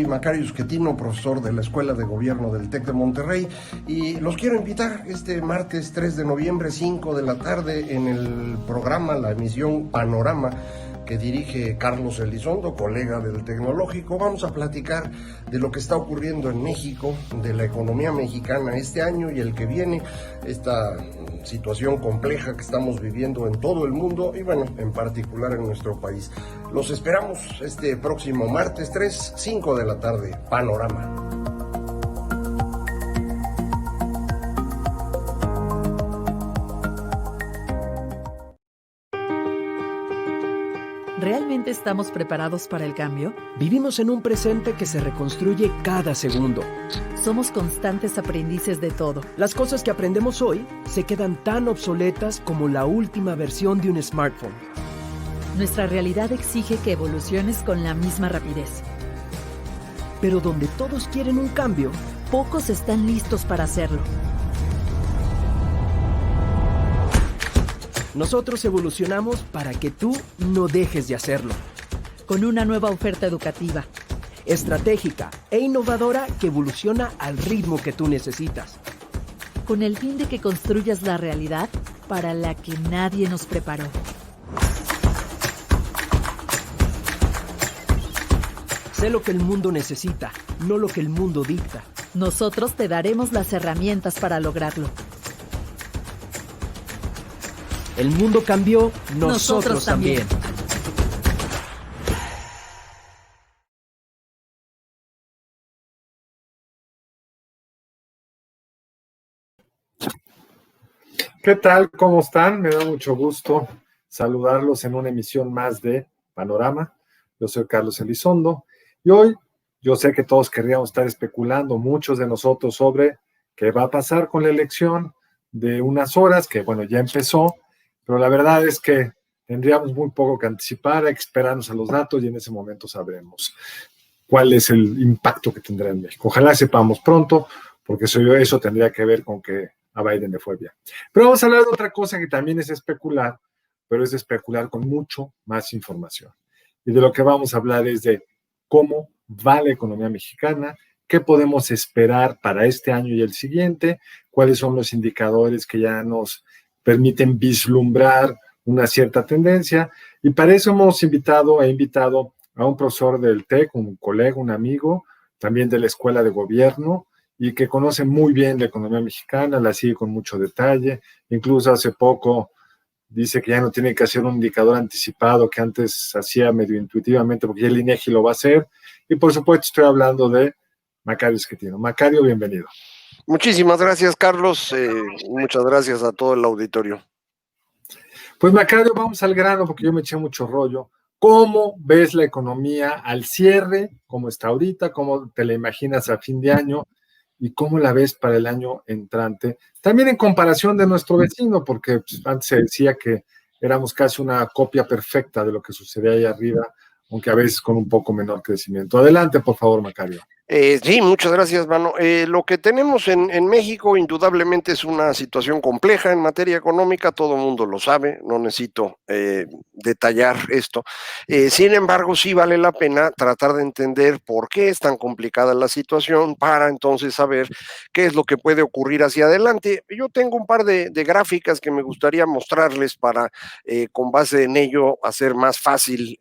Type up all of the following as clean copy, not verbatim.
soy Macario Schettino, profesor de la Escuela de Gobierno del TEC de Monterrey, y los quiero invitar este martes 3 de noviembre, 5 de la tarde, en el programa, la emisión Panorama, que dirige Carlos Elizondo, colega del Tecnológico. Vamos a platicar de lo que está ocurriendo en México, de la economía mexicana este año y el que viene, esta situación compleja que estamos viviendo en todo el mundo y bueno, en particular en nuestro país. Los esperamos este próximo martes 3, 5 de la tarde, Panorama. ¿Realmente estamos preparados para el cambio? Vivimos en un presente que se reconstruye cada segundo. Somos constantes aprendices de todo. Las cosas que aprendemos hoy se quedan tan obsoletas como la última versión de un smartphone. Nuestra realidad exige que evoluciones con la misma rapidez. Pero donde todos quieren un cambio, pocos están listos para hacerlo. Nosotros evolucionamos para que tú no dejes de hacerlo. Con una nueva oferta educativa, estratégica e innovadora que evoluciona al ritmo que tú necesitas. Con el fin de que construyas la realidad para la que nadie nos preparó. Sé lo que el mundo necesita, no lo que el mundo dicta. Nosotros te daremos las herramientas para lograrlo. El mundo cambió, nosotros también. ¿Qué tal? ¿Cómo están? Me da mucho gusto saludarlos en una emisión más de Panorama. Yo soy Carlos Elizondo y hoy yo sé que todos querríamos estar especulando, muchos de nosotros, sobre qué va a pasar con la elección de unas horas, que bueno, ya empezó, pero la verdad es que tendríamos muy poco que anticipar, hay que esperarnos a los datos y en ese momento sabremos cuál es el impacto que tendrá en México. Ojalá sepamos pronto, porque eso tendría que ver con que a Biden le fue bien. Pero vamos a hablar de otra cosa que también es especular, pero es especular con mucho más información. Y de lo que vamos a hablar es de cómo va la economía mexicana, qué podemos esperar para este año y el siguiente, cuáles son los indicadores que ya nos permiten vislumbrar una cierta tendencia. Y para eso he invitado a un profesor del TEC, un colega, un amigo, también de la Escuela de Gobierno, y que conoce muy bien la economía mexicana, la sigue con mucho detalle. Incluso hace poco dice que ya no tiene que hacer un indicador anticipado que antes hacía medio intuitivamente, porque ya el INEGI lo va a hacer. Y por supuesto estoy hablando de Macario Schettino. Macario, bienvenido. Muchísimas gracias, Carlos. Muchas gracias a todo el auditorio. Pues Macario, vamos al grano porque yo me eché mucho rollo. ¿Cómo ves la economía al cierre? ¿Cómo está ahorita? ¿Cómo te la imaginas a fin de año? ¿Y cómo la ves para el año entrante? También en comparación de nuestro vecino, porque antes se decía que éramos casi una copia perfecta de lo que sucedía ahí arriba, aunque a veces con un poco menor crecimiento. Adelante, por favor, Macario. Sí, muchas gracias, mano. Lo que tenemos en México indudablemente es una situación compleja en materia económica, todo el mundo lo sabe, no necesito detallar esto. Sin embargo, sí vale la pena tratar de entender por qué es tan complicada la situación para entonces saber qué es lo que puede ocurrir hacia adelante. Yo tengo un par de gráficas que me gustaría mostrarles para, con base en ello, hacer más fácil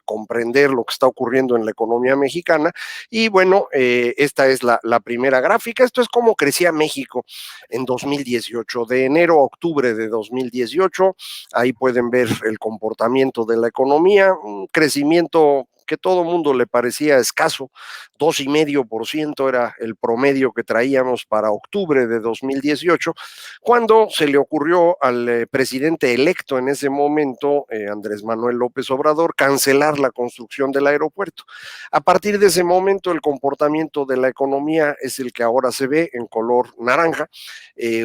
comprender lo que está ocurriendo en la economía mexicana. Y bueno, esta es la primera gráfica. Esto es cómo crecía México en 2018, de enero a octubre de 2018. Ahí pueden ver el comportamiento de la economía, un crecimiento que todo mundo le parecía escaso, 2,5% era el promedio que traíamos para octubre de 2018, cuando se le ocurrió al presidente electo en ese momento, Andrés Manuel López Obrador, cancelar la construcción del aeropuerto. A partir de ese momento, el comportamiento de la economía es el que ahora se ve en color naranja,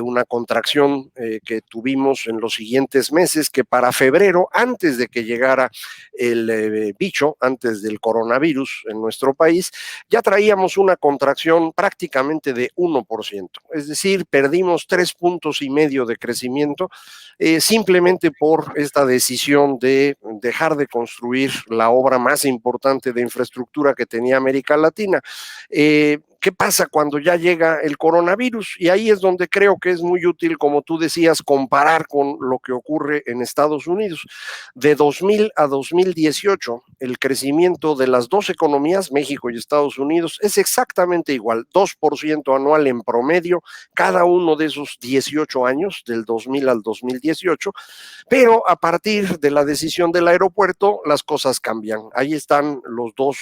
una contracción que tuvimos en los siguientes meses, que para febrero, antes de que llegara el bicho, antes antes del coronavirus en nuestro país, ya traíamos una contracción prácticamente de 1%, es decir, perdimos 3,5 puntos de crecimiento simplemente por esta decisión de dejar de construir la obra más importante de infraestructura que tenía América Latina. ¿Qué pasa cuando ya llega el coronavirus? Y ahí es donde creo que es muy útil, como tú decías, comparar con lo que ocurre en Estados Unidos. De 2000 a 2018, el crecimiento de las dos economías, México y Estados Unidos, es exactamente igual, 2% anual en promedio, cada uno de esos 18 años, del 2000 al 2018, pero a partir de la decisión del aeropuerto, las cosas cambian. Ahí están los dos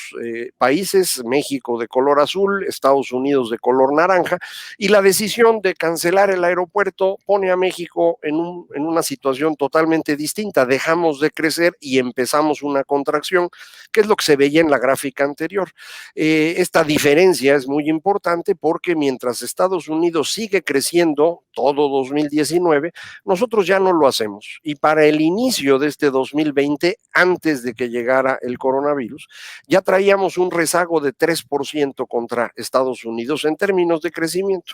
países, México de color azul, Estados Unidos de color naranja, y la decisión de cancelar el aeropuerto pone a México en una situación totalmente distinta. Dejamos de crecer y empezamos una contracción, que es lo que se veía en la gráfica anterior. Esta diferencia es muy importante porque mientras Estados Unidos sigue creciendo todo 2019, nosotros ya no lo hacemos. Y para el inicio de este 2020, antes de que llegara el coronavirus, ya traíamos un rezago de 3% contra Estados Unidos en términos de crecimiento.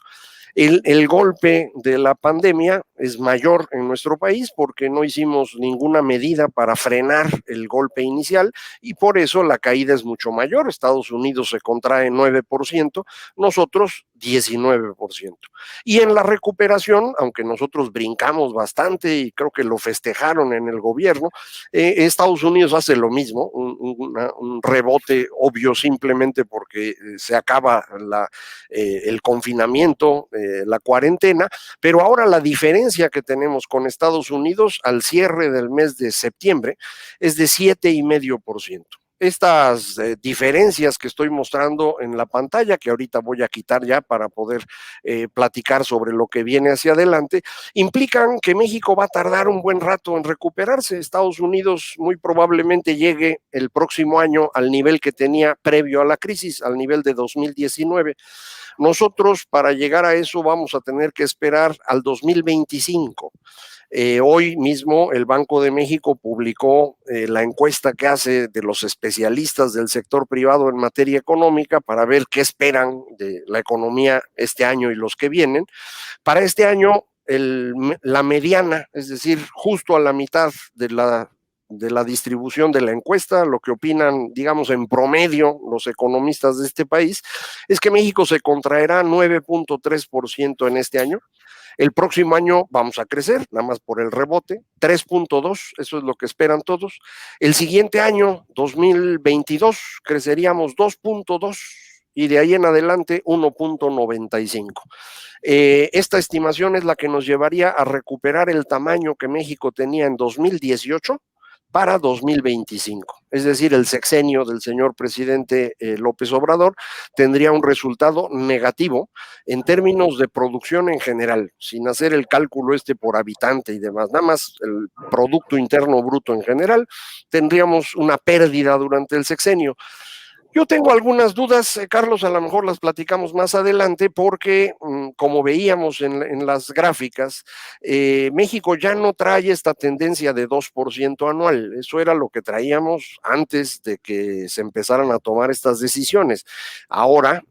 El golpe de la pandemia es mayor en nuestro país porque no hicimos ninguna medida para frenar el golpe inicial y por eso la caída es mucho mayor. Estados Unidos se contrae 9%, nosotros 19%. Y en la recuperación, aunque nosotros brincamos bastante y creo que lo festejaron en el gobierno, Estados Unidos hace lo mismo, un rebote obvio simplemente porque se acaba el confinamiento, la cuarentena, pero ahora la diferencia que tenemos con Estados Unidos al cierre del mes de septiembre es de 7,5%. Estas diferencias que estoy mostrando en la pantalla, que ahorita voy a quitar ya para poder platicar sobre lo que viene hacia adelante, implican que México va a tardar un buen rato en recuperarse. Estados Unidos muy probablemente llegue el próximo año al nivel que tenía previo a la crisis, al nivel de 2019. Nosotros, para llegar a eso, vamos a tener que esperar al 2025. Hoy mismo el Banco de México publicó la encuesta que hace de los especialistas del sector privado en materia económica para ver qué esperan de la economía este año y los que vienen. Para este año, la mediana, es decir, justo a la mitad de la distribución de la encuesta, lo que opinan, digamos, en promedio los economistas de este país, es que México se contraerá 9,3% en este año. El próximo año vamos a crecer, nada más por el rebote, 3,2%, eso es lo que esperan todos. El siguiente año, 2022, creceríamos 2,2% y de ahí en adelante 1,95%. Esta estimación es la que nos llevaría a recuperar el tamaño que México tenía en 2018 para 2025. Es decir, el sexenio del señor presidente López Obrador tendría un resultado negativo en términos de producción en general, sin hacer el cálculo por habitante y demás, nada más el Producto Interno Bruto en general, tendríamos una pérdida durante el sexenio. Yo tengo algunas dudas, Carlos, a lo mejor las platicamos más adelante, porque como veíamos en las gráficas, México ya no trae esta tendencia de 2% anual. Eso era lo que traíamos antes de que se empezaran a tomar estas decisiones. Ahora,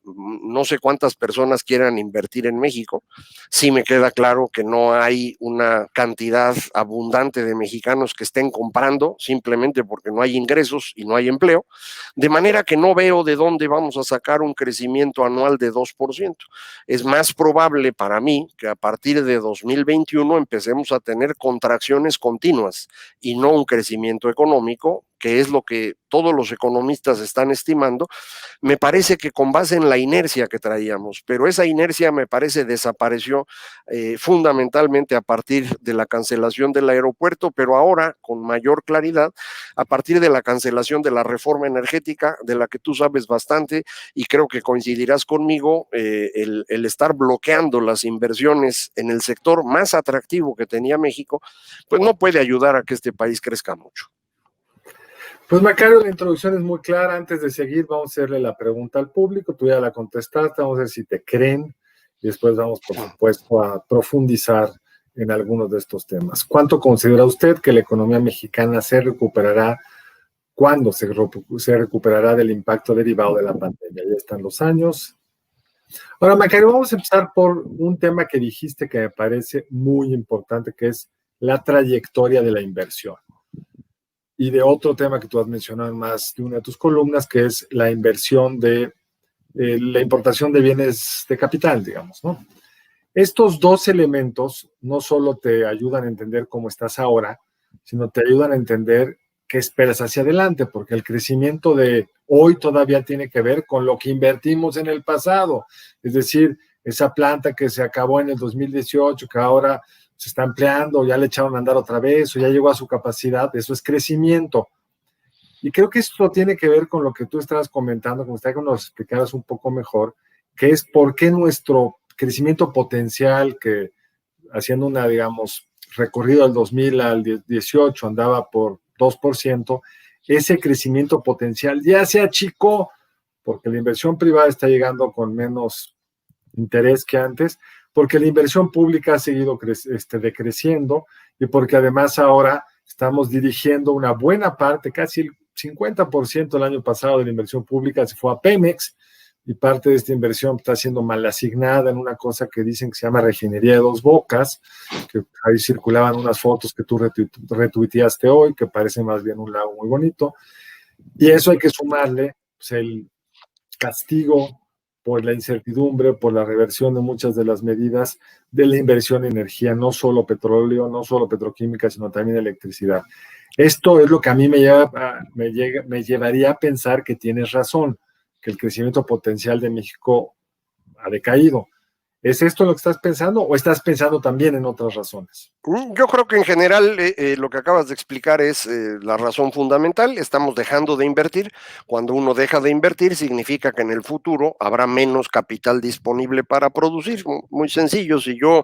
no sé cuántas personas quieran invertir en México. Sí me queda claro que no hay una cantidad abundante de mexicanos que estén comprando simplemente porque no hay ingresos y no hay empleo. De manera que no veo de dónde vamos a sacar un crecimiento anual de 2%. Es más probable para mí que a partir de 2021 empecemos a tener contracciones continuas y no un crecimiento económico, que es lo que todos los economistas están estimando. Me parece que con base en la inercia que traíamos, pero esa inercia me parece desapareció fundamentalmente a partir de la cancelación del aeropuerto, pero ahora con mayor claridad a partir de la cancelación de la reforma energética, de la que tú sabes bastante y creo que coincidirás conmigo, el estar bloqueando las inversiones en el sector más atractivo que tenía México, pues no puede ayudar a que este país crezca mucho. Pues Macario, la introducción es muy clara. Antes de seguir, vamos a hacerle la pregunta al público. Tú ya la contestaste, vamos a ver si te creen y después vamos, por supuesto, a profundizar en algunos de estos temas. ¿Cuánto considera usted que la economía mexicana se recuperará cuándo se recuperará del impacto derivado de la pandemia. Ya están los años. Ahora, Macario, vamos a empezar por un tema que dijiste que me parece muy importante, que es la trayectoria de la inversión. Y de otro tema que tú has mencionado en más de una de tus columnas, que es la inversión la importación de bienes de capital, digamos, ¿no? Estos dos elementos no solo te ayudan a entender cómo estás ahora, sino te ayudan a entender qué esperas hacia adelante, porque el crecimiento de hoy todavía tiene que ver con lo que invertimos en el pasado. Es decir, esa planta que se acabó en el 2018, que ahora se está empleando, ya le echaron a andar otra vez, o ya llegó a su capacidad, eso es crecimiento. Y creo que esto tiene que ver con lo que tú estabas comentando, como está que nos explicaras un poco mejor, que es por qué nuestro crecimiento potencial, que haciendo una, digamos, recorrido del 2000 al 18 andaba por 2%, ese crecimiento potencial ya se achicó, porque la inversión privada está llegando con menos interés que antes, porque la inversión pública ha seguido decreciendo y porque además ahora estamos dirigiendo una buena parte, casi el 50% el año pasado de la inversión pública se fue a Pemex, y parte de esta inversión está siendo mal asignada en una cosa que dicen que se llama refinería de Dos Bocas, que ahí circulaban unas fotos que tú retuiteaste hoy, que parece más bien un lago muy bonito, y eso hay que sumarle pues, el castigo por la incertidumbre, por la reversión de muchas de las medidas de la inversión en energía, no solo petróleo, no solo petroquímica, sino también electricidad. Esto es lo que a mí me llevaría a pensar que tienes razón, que el crecimiento potencial de México ha decaído. ¿Es esto lo que estás pensando o estás pensando también en otras razones? Yo creo que en general lo que acabas de explicar es la razón fundamental. Estamos dejando de invertir. Cuando uno deja de invertir significa que en el futuro habrá menos capital disponible para producir. Muy sencillo, si yo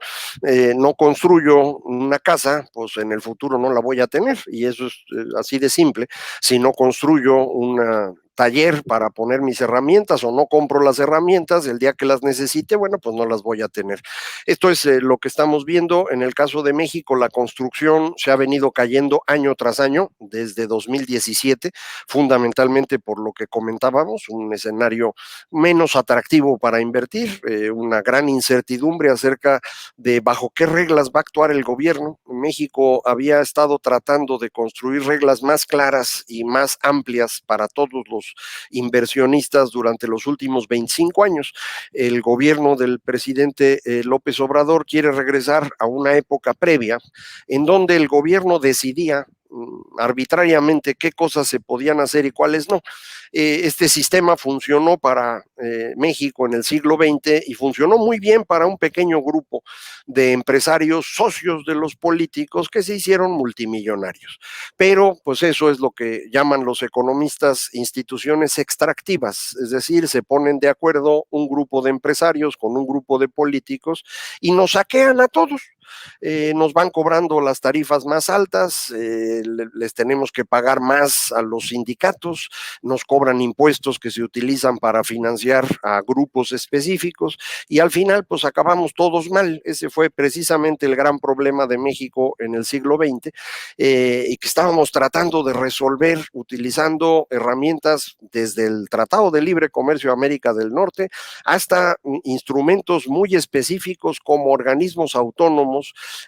no construyo una casa, pues en el futuro no la voy a tener, y eso es así de simple. Si no construyo una taller para poner mis herramientas o no compro las herramientas, el día que las necesite, bueno, pues no las voy a tener. Esto es lo que estamos viendo. En el caso de México, la construcción se ha venido cayendo año tras año desde 2017, fundamentalmente por lo que comentábamos, un escenario menos atractivo para invertir, una gran incertidumbre acerca de bajo qué reglas va a actuar el gobierno. México había estado tratando de construir reglas más claras y más amplias para todos los inversionistas durante los últimos 25 años. El gobierno del presidente López Obrador quiere regresar a una época previa en donde el gobierno decidía arbitrariamente qué cosas se podían hacer y cuáles no. Este sistema funcionó para México en el siglo XX y funcionó muy bien para un pequeño grupo de empresarios socios de los políticos que se hicieron multimillonarios. Pero pues eso es lo que llaman los economistas instituciones extractivas, es decir, se ponen de acuerdo un grupo de empresarios con un grupo de políticos y nos saquean a todos. Nos van cobrando las tarifas más altas, les tenemos que pagar más a los sindicatos, nos cobran impuestos que se utilizan para financiar a grupos específicos y al final pues acabamos todos mal. Ese fue precisamente el gran problema de México en el siglo XX y que estábamos tratando de resolver utilizando herramientas desde el Tratado de Libre Comercio de América del Norte hasta instrumentos muy específicos como organismos autónomos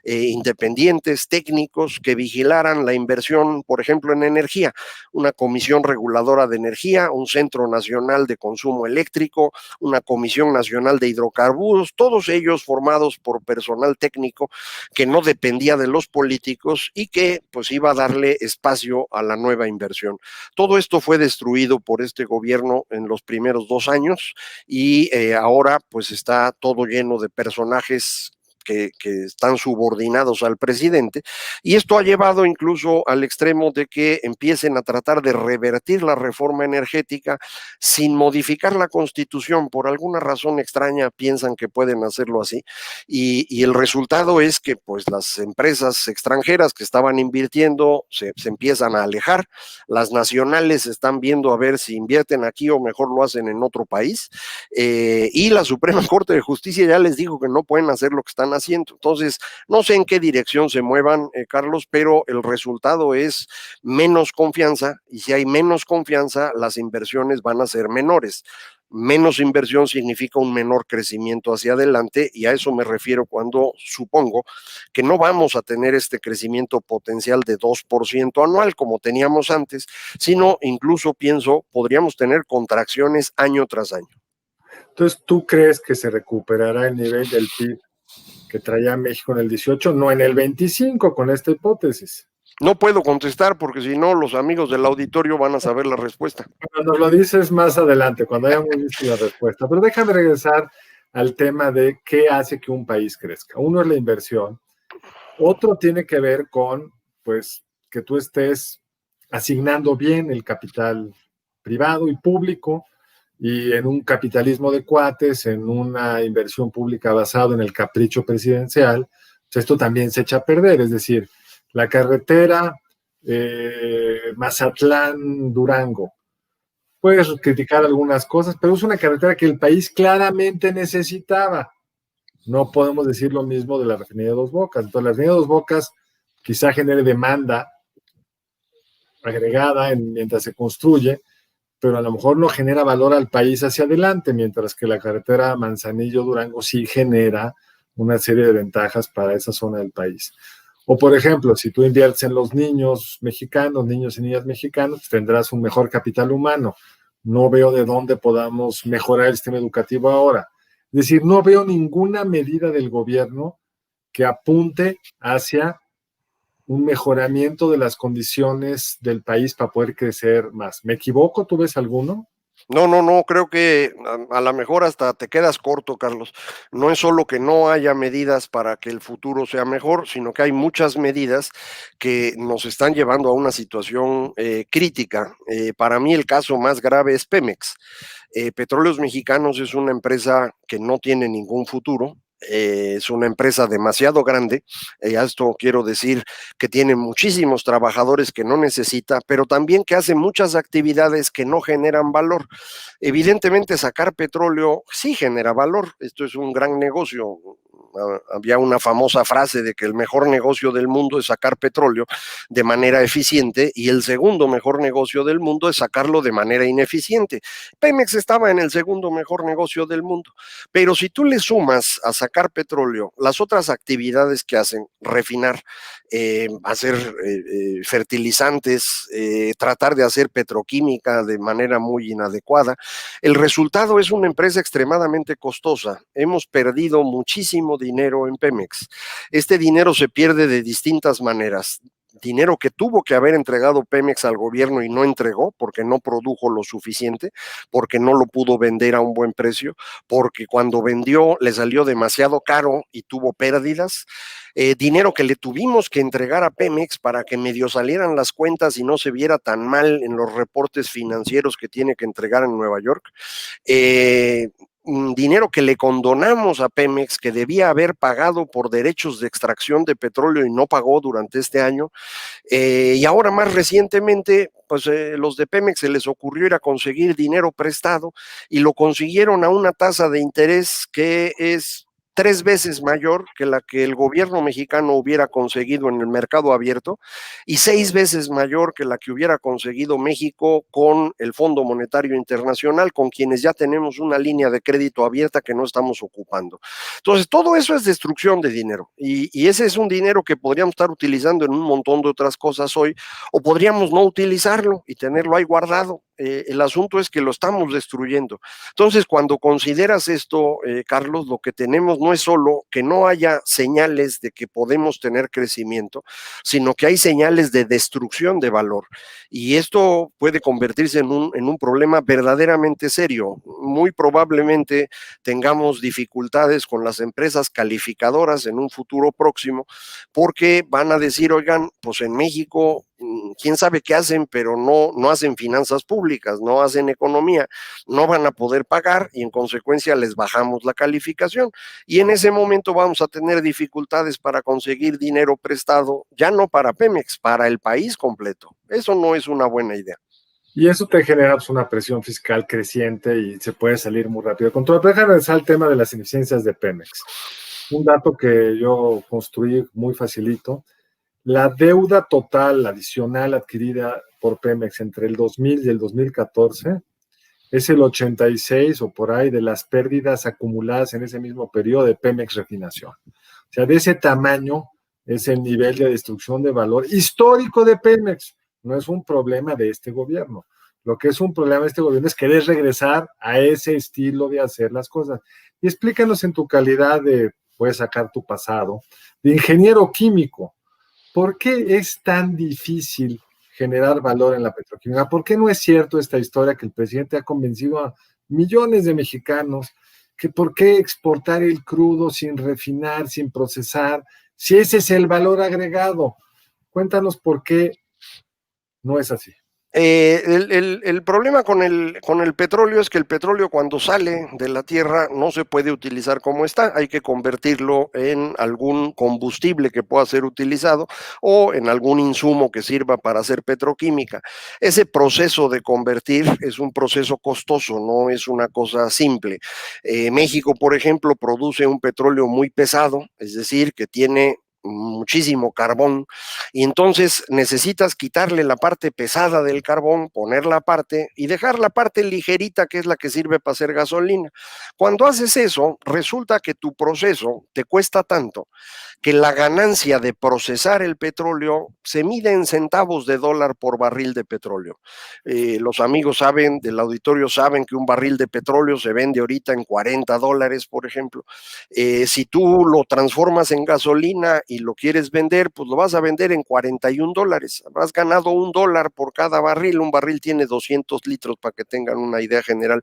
independientes, técnicos, que vigilaran la inversión, por ejemplo, en energía, una comisión reguladora de energía, un Centro Nacional de Consumo Eléctrico, una Comisión Nacional de Hidrocarburos, todos ellos formados por personal técnico que no dependía de los políticos y que pues iba a darle espacio a la nueva inversión. Todo esto fue destruido por este gobierno en los primeros 2 años y ahora pues está todo lleno de personajes que están subordinados al presidente, y esto ha llevado incluso al extremo de que empiecen a tratar de revertir la reforma energética sin modificar la Constitución. Por alguna razón extraña piensan que pueden hacerlo así, y el resultado es que pues las empresas extranjeras que estaban invirtiendo se empiezan a alejar, las nacionales están viendo a ver si invierten aquí o mejor lo hacen en otro país, y la Suprema Corte de Justicia ya les dijo que no pueden hacer lo que están están haciendo. Entonces, no sé en qué dirección se muevan, Carlos, pero el resultado es menos confianza, y si hay menos confianza, las inversiones van a ser menores. Menos inversión significa un menor crecimiento hacia adelante, y a eso me refiero cuando supongo que no vamos a tener este crecimiento potencial de 2% anual como teníamos antes, sino incluso pienso podríamos tener contracciones año tras año. Entonces, ¿tú crees que se recuperará el nivel del PIB que traía México en el 18, no en el 25 con esta hipótesis? No puedo contestar porque si no los amigos del auditorio van a saber la respuesta. Bueno, nos lo dices más adelante, cuando hayamos visto la respuesta. Pero déjame regresar al tema de qué hace que un país crezca. Uno es la inversión, otro tiene que ver con, pues, que tú estés asignando bien el capital privado y público, y en un capitalismo de cuates, en una inversión pública basada en el capricho presidencial, pues esto también se echa a perder. Es decir, la carretera Mazatlán-Durango, puedes criticar algunas cosas, pero es una carretera que el país claramente necesitaba. No podemos decir lo mismo de la refinería de Dos Bocas. Entonces, la refinería de Dos Bocas quizá genere demanda agregada mientras se construye, pero a lo mejor no genera valor al país hacia adelante, mientras que la carretera Manzanillo-Durango sí genera una serie de ventajas para esa zona del país. O, por ejemplo, si tú inviertes en los niños mexicanos, niños y niñas mexicanos, pues tendrás un mejor capital humano. No veo de dónde podamos mejorar el sistema educativo ahora. Es decir, no veo ninguna medida del gobierno que apunte hacia un mejoramiento de las condiciones del país para poder crecer más. ¿Me equivoco? ¿Tú ves alguno? No, creo que a lo mejor hasta te quedas corto, Carlos. No es solo que no haya medidas para que el futuro sea mejor, sino que hay muchas medidas que nos están llevando a una situación crítica. Para mí el caso más grave es Pemex. Petróleos Mexicanos es una empresa que no tiene ningún futuro. Es una empresa demasiado grande, a esto quiero decir que tiene muchísimos trabajadores que no necesita, pero también que hace muchas actividades que no generan valor. Evidentemente sacar petróleo sí genera valor, esto es un gran negocio. Había una famosa frase de que el mejor negocio del mundo es sacar petróleo de manera eficiente y el segundo mejor negocio del mundo es sacarlo de manera ineficiente. Pemex estaba en el segundo mejor negocio del mundo, pero si tú le sumas a sacar petróleo las otras actividades que hacen, refinar, hacer fertilizantes, tratar de hacer petroquímica de manera muy inadecuada, el resultado es una empresa extremadamente costosa. Hemos perdido muchísimo dinero en Pemex. Este dinero se pierde de distintas maneras. Dinero que tuvo que haber entregado Pemex al gobierno y no entregó porque no produjo lo suficiente, porque no lo pudo vender a un buen precio, porque cuando vendió le salió demasiado caro y tuvo pérdidas. Dinero que le tuvimos que entregar a Pemex para que medio salieran las cuentas y no se viera tan mal en los reportes financieros que tiene que entregar en Nueva York. Dinero que le condonamos a Pemex, que debía haber pagado por derechos de extracción de petróleo y no pagó durante este año. Y ahora más recientemente, pues los de Pemex se les ocurrió ir a conseguir dinero prestado y lo consiguieron a una tasa de interés que es 3 veces mayor que la que el gobierno mexicano hubiera conseguido en el mercado abierto y 6 veces mayor que la que hubiera conseguido México con el Fondo Monetario Internacional, con quienes ya tenemos una línea de crédito abierta que no estamos ocupando. Entonces, todo eso es destrucción de dinero y ese es un dinero que podríamos estar utilizando en un montón de otras cosas hoy o podríamos no utilizarlo y tenerlo ahí guardado. El asunto es que lo estamos destruyendo. Entonces, cuando consideras esto, Carlos, lo que tenemos no es solo que no haya señales de que podemos tener crecimiento, sino que hay señales de destrucción de valor. Y esto puede convertirse en un problema verdaderamente serio. Muy probablemente tengamos dificultades con las empresas calificadoras en un futuro próximo, porque van a decir, oigan, pues en México quién sabe qué hacen, pero no hacen finanzas públicas, no hacen economía, no van a poder pagar y en consecuencia les bajamos la calificación. Y en ese momento vamos a tener dificultades para conseguir dinero prestado, ya no para Pemex, para el país completo. Eso no es una buena idea. Y eso te genera pues, una presión fiscal creciente y se puede salir muy rápido de control. Pero déjame regresar al tema de las ineficiencias de Pemex. un dato que yo construí muy facilito. La deuda total adicional adquirida por Pemex entre el 2000 y el 2014 es el 86 o por ahí de las pérdidas acumuladas en ese mismo periodo de Pemex Refinación. O sea, de ese tamaño es el nivel de destrucción de valor histórico de Pemex. No es un problema de este gobierno. Lo que es un problema de este gobierno es querer regresar a ese estilo de hacer las cosas. Y explícanos en tu calidad de, puedes sacar tu pasado, de ingeniero químico, ¿por qué es tan difícil generar valor en la petroquímica? ¿Por qué no es cierto esta historia que el presidente ha convencido a millones de mexicanos que por qué exportar el crudo sin refinar, sin procesar, si ese es el valor agregado? Cuéntanos por qué no es así. El problema con el petróleo es que el petróleo cuando sale de la tierra no se puede utilizar como está, hay que convertirlo en algún combustible que pueda ser utilizado o en algún insumo que sirva para hacer petroquímica. Ese proceso de convertir es un proceso costoso, no es una cosa simple. México, por ejemplo, produce un petróleo muy pesado, es decir, que tiene muchísimo carbón y entonces necesitas quitarle la parte pesada del carbón, ponerla aparte y dejar la parte ligerita que es la que sirve para hacer gasolina. Cuando haces eso, resulta que tu proceso te cuesta tanto que la ganancia de procesar el petróleo se mide en centavos de dólar por barril de petróleo. Los amigos saben, del auditorio saben que un barril de petróleo se vende ahorita en $40, por ejemplo. Si tú lo transformas en gasolina y lo quieres vender, pues lo vas a vender en $41. Habrás ganado $1 por cada barril. Un barril tiene 200 litros para que tengan una idea general.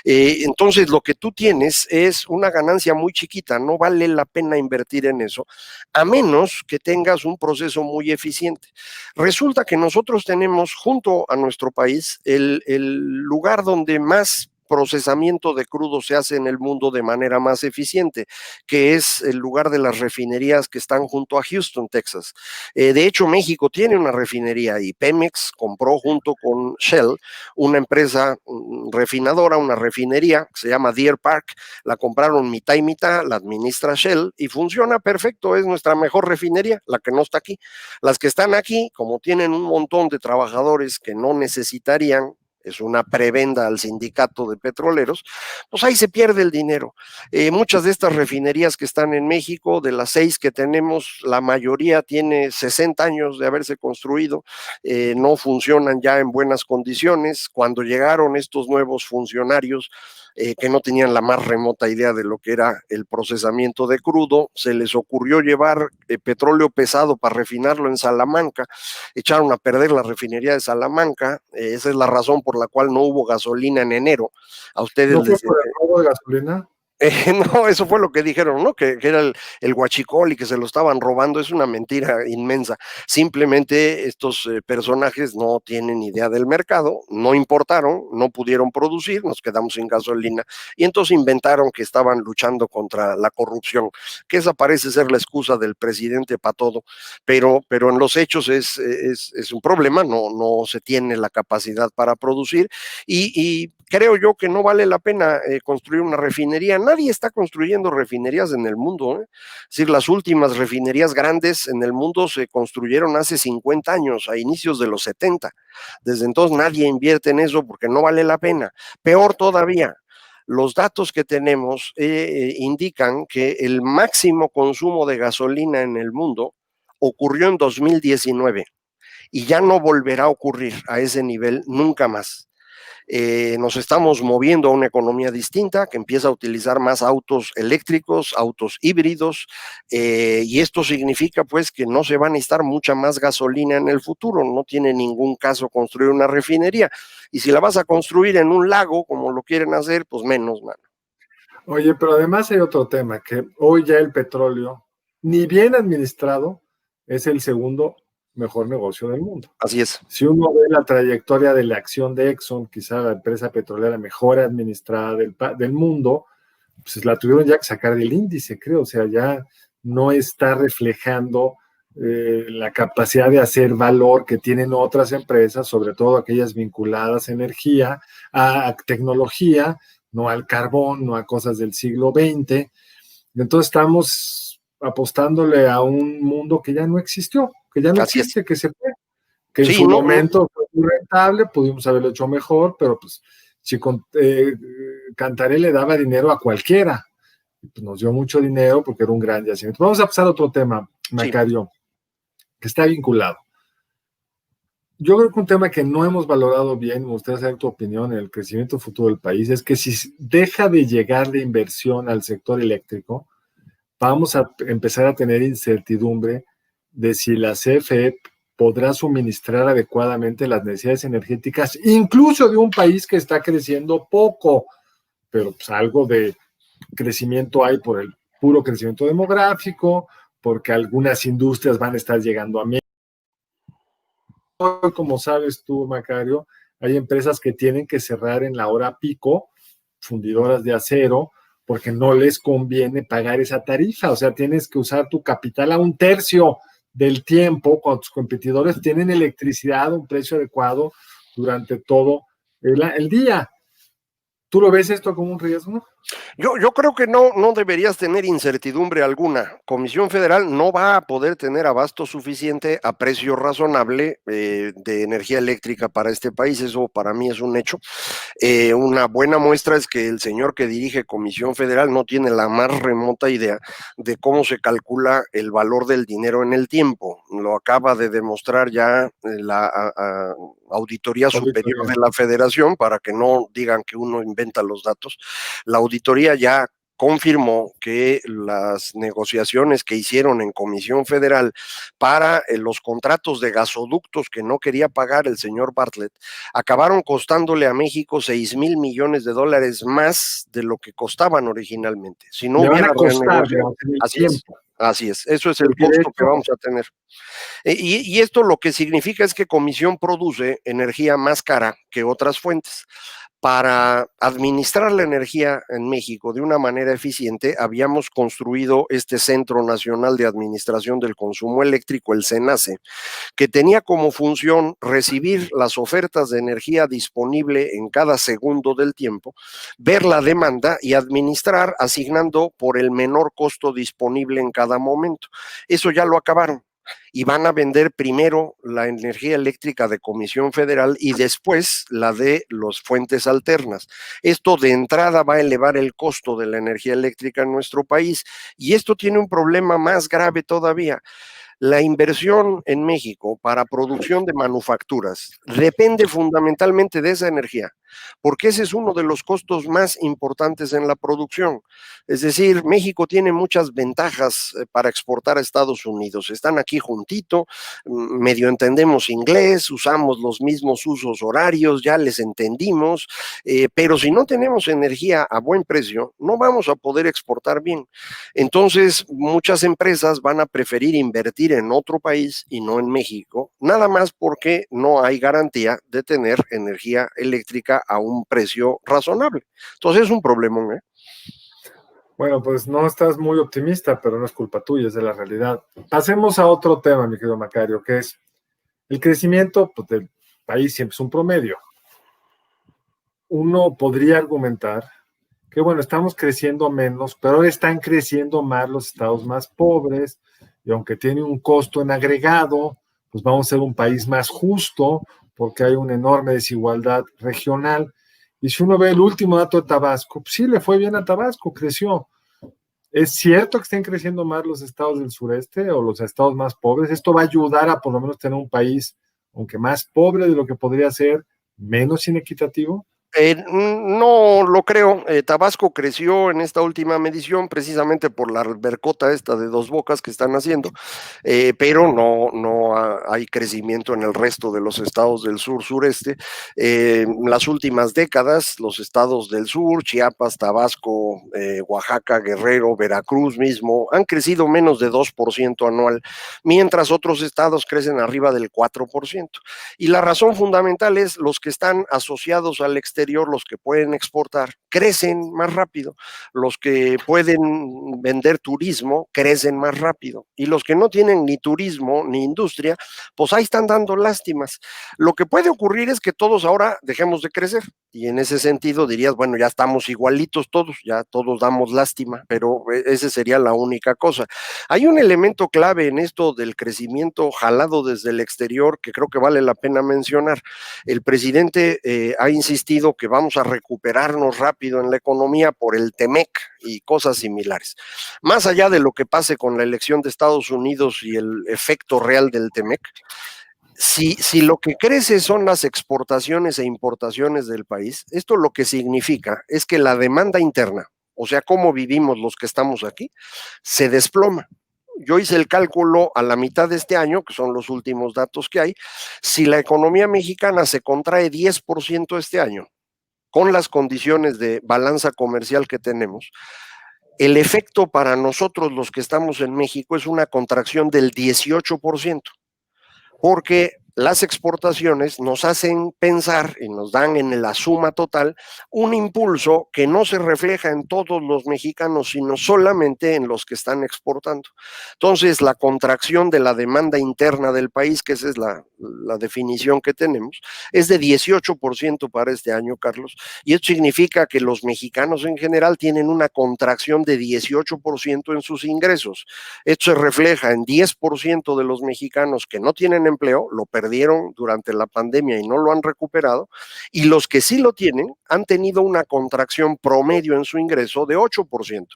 Entonces, lo que tú tienes es una ganancia muy chiquita, no vale la pena invertir en eso, a menos que tengas un proceso muy eficiente. Resulta que nosotros tenemos junto a nuestro país el lugar donde más procesamiento de crudo se hace en el mundo de manera más eficiente, que es el lugar de las refinerías que están junto a Houston, Texas. De hecho, México tiene una refinería y Pemex compró junto con Shell una empresa refinadora, una refinería que se llama Deer Park. La compraron mitad y mitad, la administra Shell y funciona perfecto. Es nuestra mejor refinería, la que no está aquí. Las que están aquí, como tienen un montón de trabajadores que no necesitarían, es una prebenda al sindicato de petroleros, pues ahí se pierde el dinero. Muchas de estas refinerías que están en México, de las 6 que tenemos, la mayoría tiene 60 años de haberse construido, no funcionan ya en buenas condiciones. Cuando llegaron estos nuevos funcionarios, que no tenían la más remota idea de lo que era el procesamiento de crudo, se les ocurrió llevar petróleo pesado para refinarlo en Salamanca, echaron a perder la refinería de Salamanca, esa es la razón por la cual no hubo gasolina en enero. A ustedes ¿No fue por el robo de gasolina? No, eso fue lo que dijeron, ¿no? Que era el huachicol y que se lo estaban robando. Es una mentira inmensa. Simplemente estos personajes no tienen idea del mercado, no importaron, no pudieron producir, nos quedamos sin gasolina y entonces inventaron que estaban luchando contra la corrupción, que esa parece ser la excusa del presidente para todo, pero en los hechos es un problema, no se tiene la capacidad para producir y creo yo que no vale la pena construir una refinería. Nadie está construyendo refinerías en el mundo. Es decir, las últimas refinerías grandes en el mundo se construyeron hace 50 años, a inicios de los 70. Desde entonces nadie invierte en eso porque no vale la pena. Peor todavía, los datos que tenemos indican que el máximo consumo de gasolina en el mundo ocurrió en 2019 y ya no volverá a ocurrir a ese nivel nunca más. Nos estamos moviendo a una economía distinta que empieza a utilizar más autos eléctricos, autos híbridos, y esto significa pues que no se va a necesitar mucha más gasolina en el futuro. No tiene ningún caso construir una refinería, y si la vas a construir en un lago como lo quieren hacer, pues menos, mano. Oye, pero además hay otro tema, que hoy ya el petróleo, ni bien administrado, es el segundo mejor negocio del mundo. Así es. Si uno ve la trayectoria de la acción de Exxon, quizá la empresa petrolera mejor administrada del mundo, pues la tuvieron ya que sacar del índice, creo. O sea, ya no está reflejando la capacidad de hacer valor que tienen otras empresas, sobre todo aquellas vinculadas a energía, a tecnología, no al carbón, no a cosas del siglo XX. Entonces estamos apostándole a un mundo que ya no existió, que ya no Así es. existe, que se fue, que en Sí, su no, momento fue muy rentable, pudimos haberlo hecho mejor, pero pues si Cantaré le daba dinero a cualquiera, pues nos dio mucho dinero porque era un gran yacimiento. Vamos a pasar a otro tema, sí. Macario, que está vinculado. Yo creo que un tema que no hemos valorado bien, me gustaría saber tu opinión en el crecimiento futuro del país, es que si deja de llegar de inversión al sector eléctrico, vamos a empezar a tener incertidumbre de si la CFE podrá suministrar adecuadamente las necesidades energéticas, incluso de un país que está creciendo poco, pero pues algo de crecimiento hay por el puro crecimiento demográfico, porque algunas industrias van a estar llegando a México. Como sabes tú, Macario, hay empresas que tienen que cerrar en la hora pico, fundidoras de acero, porque no les conviene pagar esa tarifa. O sea, tienes que usar tu capital a un tercio del tiempo cuando tus competidores tienen electricidad a un precio adecuado durante todo el día. ¿Tú lo ves esto como un riesgo? Yo creo que no deberías tener incertidumbre alguna. Comisión Federal no va a poder tener abasto suficiente a precio razonable de energía eléctrica para este país. Eso para mí es un hecho. Una buena muestra es que el señor que dirige Comisión Federal no tiene la más remota idea de cómo se calcula el valor del dinero en el tiempo. Lo acaba de demostrar ya la Auditoría Superior de la Federación, para que no digan que uno inventa los datos. La auditoría ya confirmó que las negociaciones que hicieron en Comisión Federal para los contratos de gasoductos que no quería pagar el señor Bartlett acabaron costándole a México 6,000 millones de dólares más de lo que costaban originalmente. Si no hubiera renegociado, así es. Así es, eso es el costo que vamos a tener. Y esto lo que significa es que Comisión produce energía más cara que otras fuentes. Para administrar la energía en México de una manera eficiente, habíamos construido este Centro Nacional de Administración del Consumo Eléctrico, el CENACE, que tenía como función recibir las ofertas de energía disponible en cada segundo del tiempo, ver la demanda y administrar asignando por el menor costo disponible en cada momento. Eso ya lo acabaron y van a vender primero la energía eléctrica de Comisión Federal y después la de las fuentes alternas. Esto de entrada va a elevar el costo de la energía eléctrica en nuestro país y esto tiene un problema más grave todavía. La inversión en México para producción de manufacturas depende fundamentalmente de esa energía, porque ese es uno de los costos más importantes en la producción. Es decir, México tiene muchas ventajas para exportar a Estados Unidos. Están aquí juntito, medio entendemos inglés, usamos los mismos usos horarios, ya les entendimos, pero si no tenemos energía a buen precio, no vamos a poder exportar bien. Entonces, muchas empresas van a preferir invertir en otro país y no en México, nada más porque no hay garantía de tener energía eléctrica a un precio razonable. Entonces es un problemón, ¿eh? Bueno, pues no estás muy optimista, pero no es culpa tuya, es de la realidad. Pasemos a otro tema, mi querido Macario, que es el crecimiento pues, del país siempre es un promedio. Uno podría argumentar que, bueno, estamos creciendo menos, pero ahora están creciendo más los estados más pobres, y aunque tiene un costo en agregado, pues vamos a ser un país más justo, porque hay una enorme desigualdad regional. Y si uno ve el último dato de Tabasco, pues sí le fue bien a Tabasco, creció. ¿Es cierto que estén creciendo más los estados del sureste o los estados más pobres? Esto va a ayudar a por lo menos tener un país, aunque más pobre de lo que podría ser, menos inequitativo. No lo creo. Tabasco creció en esta última medición precisamente por la albercota esta de Dos Bocas que están haciendo, pero no hay crecimiento en el resto de los estados del sur-sureste. Las últimas décadas, los estados del sur, Chiapas, Tabasco, Oaxaca, Guerrero, Veracruz mismo, han crecido menos de 2% anual, mientras otros estados crecen arriba del 4%. Y la razón fundamental es los que están asociados al exterior exterior, los que pueden exportar, crecen más rápido. Los que pueden vender turismo crecen más rápido. Y los que no tienen ni turismo ni industria, pues ahí están dando lástimas. Lo que puede ocurrir es que todos ahora dejemos de crecer. Y en ese sentido dirías, bueno, ya estamos igualitos todos, ya todos damos lástima, pero esa sería la única cosa. Hay un elemento clave en esto del crecimiento jalado desde el exterior que creo que vale la pena mencionar. El presidente ha insistido que vamos a recuperarnos rápido en la economía por el TEMEC y cosas similares. Más allá de lo que pase con la elección de Estados Unidos y el efecto real del TEMEC, si lo que crece son las exportaciones e importaciones del país, esto lo que significa es que la demanda interna, o sea, cómo vivimos los que estamos aquí, se desploma. Yo hice el cálculo a la mitad de este año, que son los últimos datos que hay, si la economía mexicana se contrae 10% este año, con las condiciones de balanza comercial que tenemos, el efecto para nosotros los que estamos en México es una contracción del 18%. Porque las exportaciones nos hacen pensar y nos dan en la suma total un impulso que no se refleja en todos los mexicanos, sino solamente en los que están exportando. Entonces, la contracción de la demanda interna del país, que esa es la definición que tenemos, es de 18% para este año, Carlos, y esto significa que los mexicanos en general tienen una contracción de 18% en sus ingresos. Esto se refleja en 10% de los mexicanos que no tienen empleo, lo perdieron durante la pandemia y no lo han recuperado, y los que sí lo tienen han tenido una contracción promedio en su ingreso de 8%.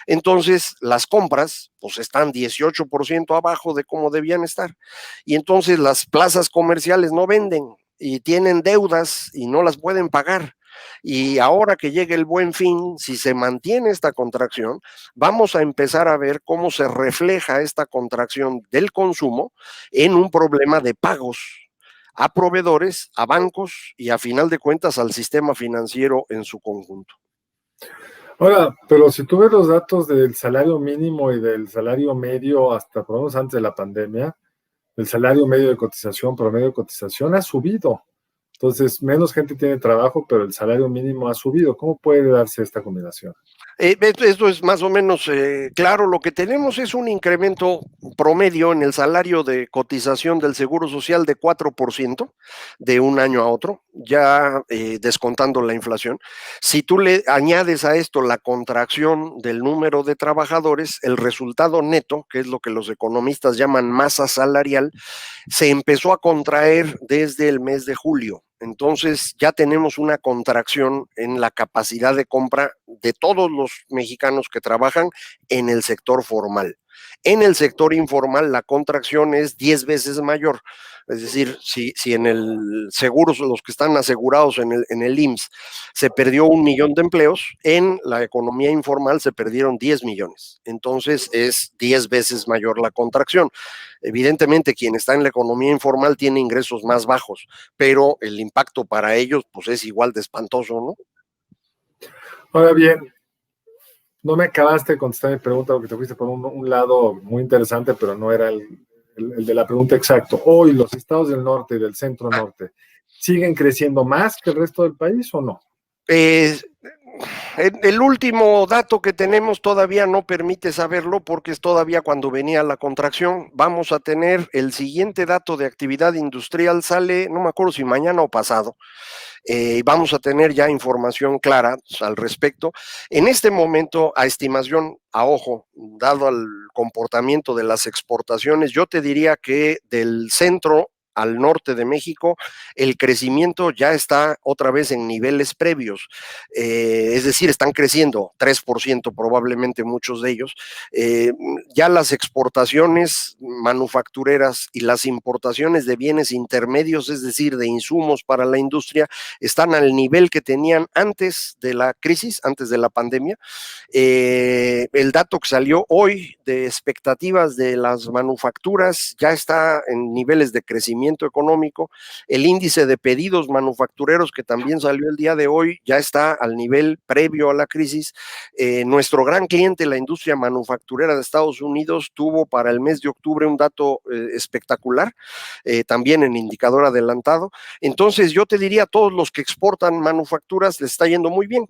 Entonces, las compras pues están 18% abajo de cómo debían estar. Y entonces las plazas comerciales no venden y tienen deudas y no las pueden pagar. Y ahora que llegue el Buen Fin, si se mantiene esta contracción, vamos a empezar a ver cómo se refleja esta contracción del consumo en un problema de pagos a proveedores, a bancos y a final de cuentas al sistema financiero en su conjunto. Ahora, pero si tú ves los datos del salario mínimo y del salario medio hasta por lo menos antes de la pandemia, el salario medio de cotización, promedio de cotización ha subido. Entonces, menos gente tiene trabajo, pero el salario mínimo ha subido. ¿Cómo puede darse esta combinación? Esto es más o menos claro. Lo que tenemos es un incremento promedio en el salario de cotización del Seguro Social de 4% de un año a otro, ya descontando la inflación. Si tú le añades a esto la contracción del número de trabajadores, el resultado neto, que es lo que los economistas llaman masa salarial, se empezó a contraer desde el mes de julio. Entonces ya tenemos una contracción en la capacidad de compra de todos los mexicanos que trabajan en el sector formal. En el sector informal la contracción es 10 veces mayor. Es decir, si en el seguro, los que están asegurados en el IMSS, se perdió 1 millón de empleos, en la economía informal se perdieron 10 millones. Entonces es 10 veces mayor la contracción. Evidentemente, quien está en la economía informal tiene ingresos más bajos, pero el impacto para ellos pues es igual de espantoso, ¿no? Ahora bien, no me acabaste de contestar mi pregunta porque te fuiste por un lado muy interesante, pero no era el de la pregunta exacto. Hoy los estados del norte y del centro norte, ¿siguen creciendo más que el resto del país o no? El último dato que tenemos todavía no permite saberlo porque es todavía cuando venía la contracción. Vamos a tener el siguiente dato de actividad industrial, sale, no me acuerdo si mañana o pasado. Vamos a tener ya información clara al respecto. En este momento, a estimación, a ojo, dado al comportamiento de las exportaciones, yo te diría que del centro al norte de México, el crecimiento ya está otra vez en niveles previos, es decir, están creciendo 3% probablemente muchos de ellos. Ya las exportaciones manufactureras y las importaciones de bienes intermedios, es decir, de insumos para la industria, están al nivel que tenían antes de la crisis, antes de la pandemia. El dato que salió hoy de expectativas de las manufacturas ya está en niveles de crecimiento crecimiento económico. El índice de pedidos manufactureros, que también salió el día de hoy, ya está al nivel previo a la crisis. Nuestro gran cliente, la industria manufacturera de Estados Unidos, tuvo para el mes de octubre un dato espectacular, también en indicador adelantado. Entonces yo te diría, a todos los que exportan manufacturas les está yendo muy bien.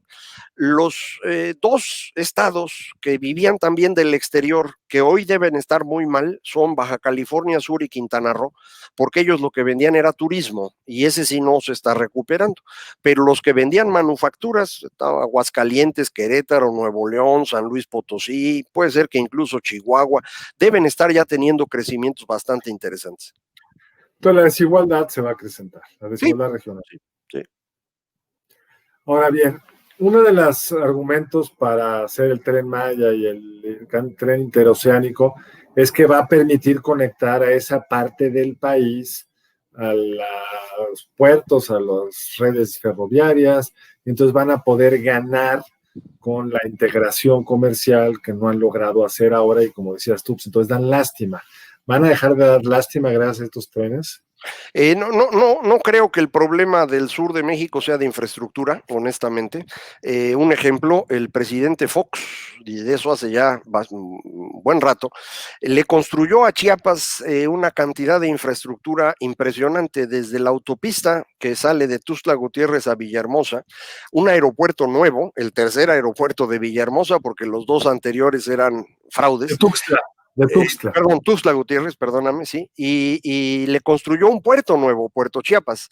Los dos estados que vivían también del exterior, que hoy deben estar muy mal, son Baja California Sur y Quintana Roo, porque ellos lo que vendían era turismo, y ese sí no se está recuperando. Pero los que vendían manufacturas, Aguascalientes, Querétaro, Nuevo León, San Luis Potosí, puede ser que incluso Chihuahua, deben estar ya teniendo crecimientos bastante interesantes. Entonces la desigualdad se va a acrecentar, la desigualdad Sí, regional. sí. Ahora bien, uno de los argumentos para hacer el Tren Maya y el tren interoceánico es que va a permitir conectar a esa parte del país, a los puertos, a las redes ferroviarias, y entonces van a poder ganar con la integración comercial que no han logrado hacer ahora, y como decías tú, pues entonces dan lástima. ¿Van a dejar de dar lástima gracias a estos trenes? No creo que el problema del sur de México sea de infraestructura, honestamente. Un ejemplo, el presidente Fox, y de eso hace ya un buen rato, le construyó a Chiapas una cantidad de infraestructura impresionante, desde la autopista que sale de Tuxtla Gutiérrez a Villahermosa, un aeropuerto nuevo, el tercer aeropuerto de Villahermosa, porque los dos anteriores eran fraudes. De Tuxtla. De Tuxtla. Perdón, Tuxtla Gutiérrez, perdóname, sí, y le construyó un puerto nuevo, Puerto Chiapas.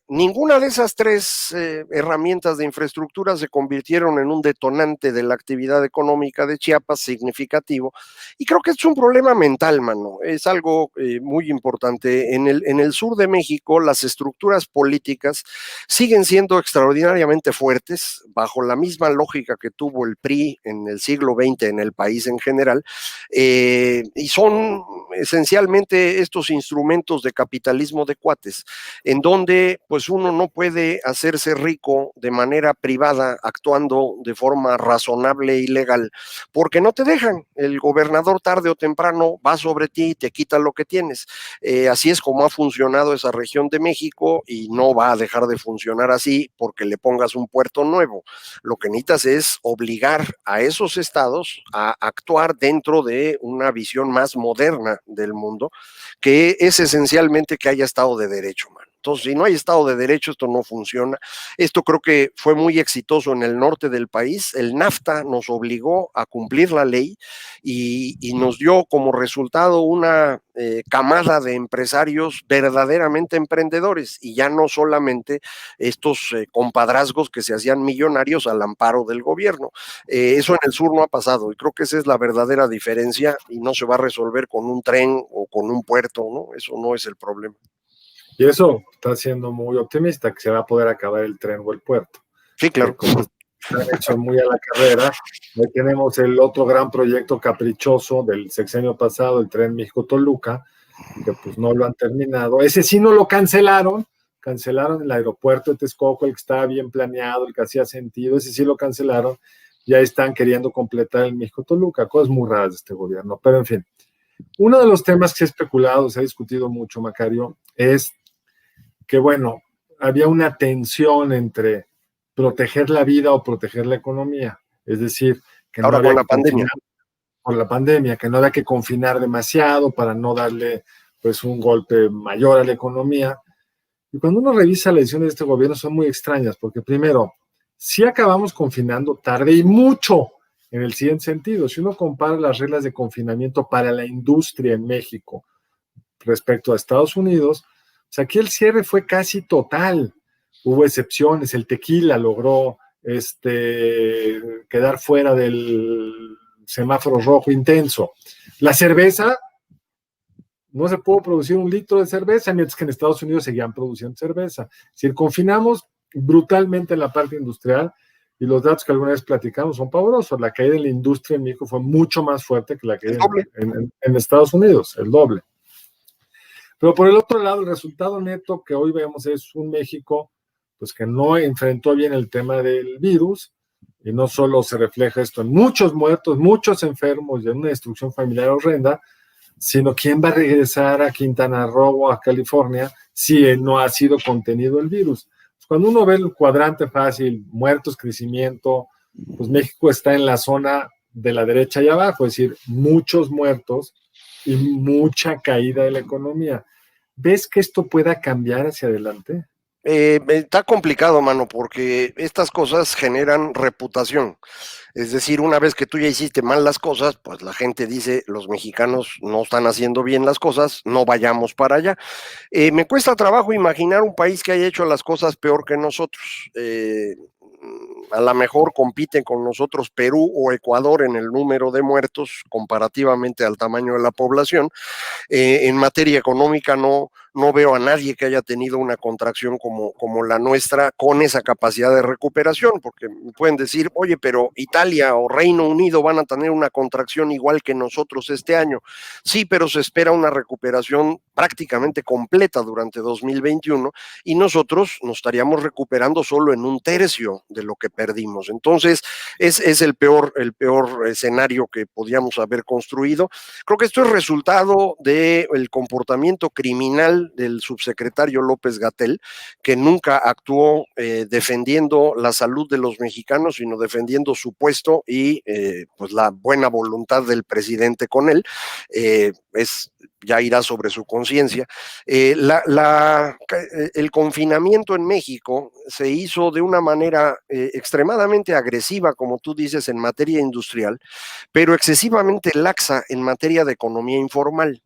Ninguna de esas tres herramientas de infraestructura se convirtieron en un detonante de la actividad económica de Chiapas significativo, y creo que es un problema mental, mano, es algo muy importante. En el sur de México, las estructuras políticas siguen siendo extraordinariamente fuertes, bajo la misma lógica que tuvo el PRI en el siglo XX en el país en general, y son esencialmente estos instrumentos de capitalismo de cuates, en donde pues uno no puede hacerse rico de manera privada actuando de forma razonable y legal, porque no te dejan. El gobernador tarde o temprano va sobre ti y te quita lo que tienes. Así es como ha funcionado esa región de México, y no va a dejar de funcionar así porque le pongas un puerto nuevo. Lo que necesitas es obligar a esos estados a actuar dentro de una visión más moderna del mundo, que es esencialmente que haya Estado de Derecho, man. Entonces, si no hay Estado de Derecho, esto no funciona. Esto creo que fue muy exitoso en el norte del país. El NAFTA nos obligó a cumplir la ley y nos dio como resultado una camada de empresarios verdaderamente emprendedores, y ya no solamente estos compadrazgos que se hacían millonarios al amparo del gobierno. Eso en el sur no ha pasado, y creo que esa es la verdadera diferencia, y no se va a resolver con un tren o con un puerto, ¿no? Eso no es el problema. Y eso está siendo muy optimista, que se va a poder acabar el tren o el puerto. Sí, claro. Como se han hecho muy a la carrera. Hoy tenemos el otro gran proyecto caprichoso del sexenio pasado, el tren México-Toluca, que pues no lo han terminado. Ese sí no lo cancelaron el aeropuerto de Texcoco, el que estaba bien planeado, el que hacía sentido, ese sí lo cancelaron. Ya están queriendo completar el México-Toluca, cosas muy raras de este gobierno, pero en fin. Uno de los temas que se ha especulado, se ha discutido mucho, Macario, es que, bueno, había una tensión entre proteger la vida o proteger la economía. Es decir, que ahora no había con la pandemia. Por la pandemia, que no había que confinar demasiado para no darle pues un golpe mayor a la economía. Y cuando uno revisa las decisiones de este gobierno son muy extrañas, porque primero, sí acabamos confinando tarde y mucho en el siguiente sentido. Si uno compara las reglas de confinamiento para la industria en México respecto a Estados Unidos, pues aquí el cierre fue casi total. Hubo excepciones, el tequila logró quedar fuera del semáforo rojo intenso. La cerveza, no se pudo producir 1 litro de cerveza, mientras que en Estados Unidos seguían produciendo cerveza. Es decir, confinamos brutalmente en la parte industrial, y los datos que alguna vez platicamos son pavorosos. La caída de la industria en México fue mucho más fuerte que la caída en Estados Unidos, el doble. Pero por el otro lado, el resultado neto que hoy vemos es un México pues, que no enfrentó bien el tema del virus, y no solo se refleja esto en muchos muertos, muchos enfermos y en una destrucción familiar horrenda, sino quién va a regresar a Quintana Roo o a California si no ha sido contenido el virus. Cuando uno ve el cuadrante fácil, muertos, crecimiento, pues México está en la zona de la derecha y abajo, es decir, muchos muertos y mucha caída de la economía. ¿Ves que esto pueda cambiar hacia adelante? Está complicado, mano, porque estas cosas generan reputación. Es decir, una vez que tú ya hiciste mal las cosas, pues la gente dice, los mexicanos no están haciendo bien las cosas, no vayamos para allá. Me cuesta trabajo imaginar un país que haya hecho las cosas peor que nosotros. A lo mejor compiten con nosotros Perú o Ecuador en el número de muertos comparativamente al tamaño de la población. En materia económica no veo a nadie que haya tenido una contracción como la nuestra con esa capacidad de recuperación, porque me pueden decir, oye, pero Italia o Reino Unido van a tener una contracción igual que nosotros este año. Sí, pero se espera una recuperación prácticamente completa durante 2021 y nosotros nos estaríamos recuperando solo en un tercio de lo que perdimos. Entonces, es el peor escenario que podíamos haber construido. Creo que esto es resultado del comportamiento criminal del subsecretario López-Gatell, que nunca actuó defendiendo la salud de los mexicanos, sino defendiendo su puesto y pues la buena voluntad del presidente con él. Ya irá sobre su conciencia. El confinamiento en México se hizo de una manera extremadamente agresiva, como tú dices, en materia industrial, pero excesivamente laxa en materia de economía informal.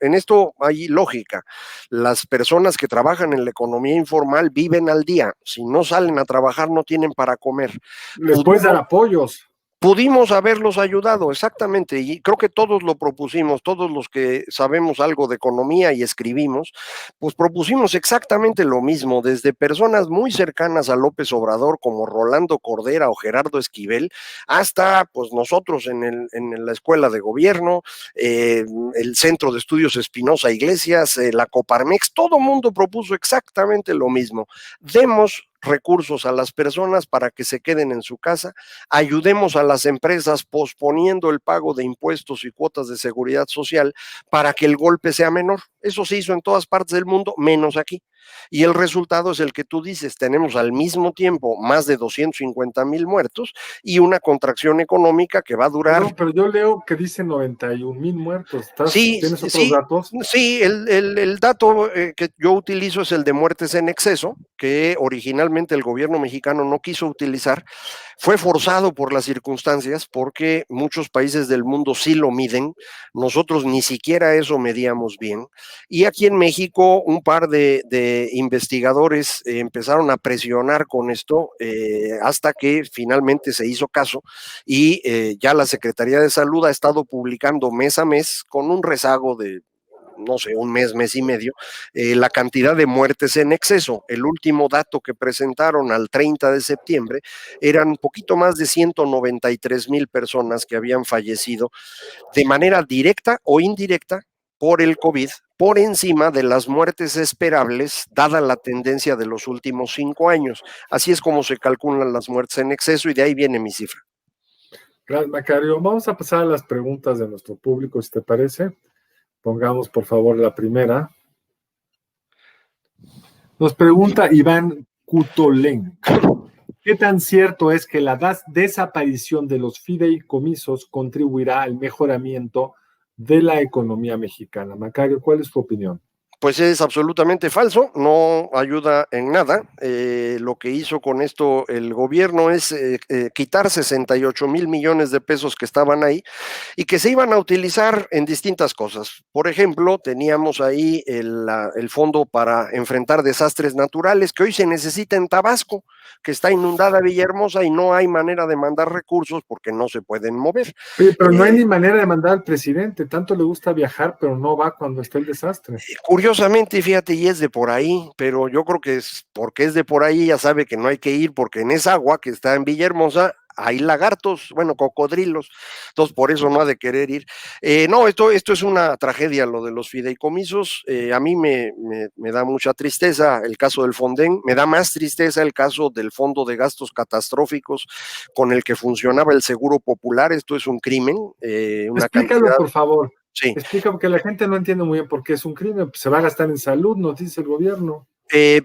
En esto hay lógica. Las personas que trabajan en la economía informal viven al día. Si no salen a trabajar, no tienen para comer. Les puedes dar apoyos. Pudimos haberlos ayudado, exactamente, y creo que todos lo propusimos, todos los que sabemos algo de economía y escribimos, pues propusimos exactamente lo mismo, desde personas muy cercanas a López Obrador, como Rolando Cordera o Gerardo Esquivel, hasta pues nosotros en la Escuela de Gobierno, el Centro de Estudios Espinosa Iglesias, la Coparmex, todo mundo propuso exactamente lo mismo. Demos recursos a las personas para que se queden en su casa, ayudemos a las empresas posponiendo el pago de impuestos y cuotas de seguridad social para que el golpe sea menor. Eso se hizo en todas partes del mundo, menos aquí. Y el resultado es el que tú dices, tenemos al mismo tiempo más de 250,000 muertos y una contracción económica que va a durar. No, pero yo leo que dice 91,000 muertos. Sí, ¿Tienes otros sí, datos? sí, el dato que yo utilizo es el de muertes en exceso, que originalmente el gobierno mexicano no quiso utilizar. Fue forzado por las circunstancias porque muchos países del mundo sí lo miden, nosotros ni siquiera eso medíamos bien. Y aquí en México un par de investigadores empezaron a presionar con esto hasta que finalmente se hizo caso y ya la Secretaría de Salud ha estado publicando mes a mes con un rezago de no sé, un mes y medio, la cantidad de muertes en exceso. El último dato que presentaron al 30 de septiembre eran un poquito más de 193,000 personas que habían fallecido de manera directa o indirecta por el COVID, por encima de las muertes esperables, dada la tendencia de los últimos 5 años. Así es como se calculan las muertes en exceso y de ahí viene mi cifra. Gracias, Macario. Vamos a pasar a las preguntas de nuestro público, si te parece. Pongamos, por favor, la primera. Nos pregunta Iván Cutolén. ¿Qué tan cierto es que la desaparición de los fideicomisos contribuirá al mejoramiento de la economía mexicana? Macario, ¿cuál es tu opinión? Pues es absolutamente falso, no ayuda en nada. Lo que hizo con esto el gobierno es quitar 68,000 millones de pesos que estaban ahí y que se iban a utilizar en distintas cosas. Por ejemplo, teníamos ahí el fondo para enfrentar desastres naturales que hoy se necesita en Tabasco, que está inundada Villahermosa y no hay manera de mandar recursos porque no se pueden mover. Oye, pero no hay ni manera de mandar al presidente, tanto le gusta viajar, pero no va cuando está el desastre. Curiosamente, fíjate, y es de por ahí, pero yo creo que es porque es de por ahí, ya sabe que no hay que ir, porque en esa agua que está en Villahermosa hay lagartos, bueno, cocodrilos, entonces por eso no ha de querer ir. No, esto es una tragedia, lo de los fideicomisos. A mí me da mucha tristeza el caso del Fonden, me da más tristeza el caso del Fondo de Gastos Catastróficos con el que funcionaba el Seguro Popular. Esto es un crimen. Explícalo, por favor. Sí. Explica, porque la gente no entiende muy bien por qué es un crimen. Pues se va a gastar en salud, nos dice el gobierno.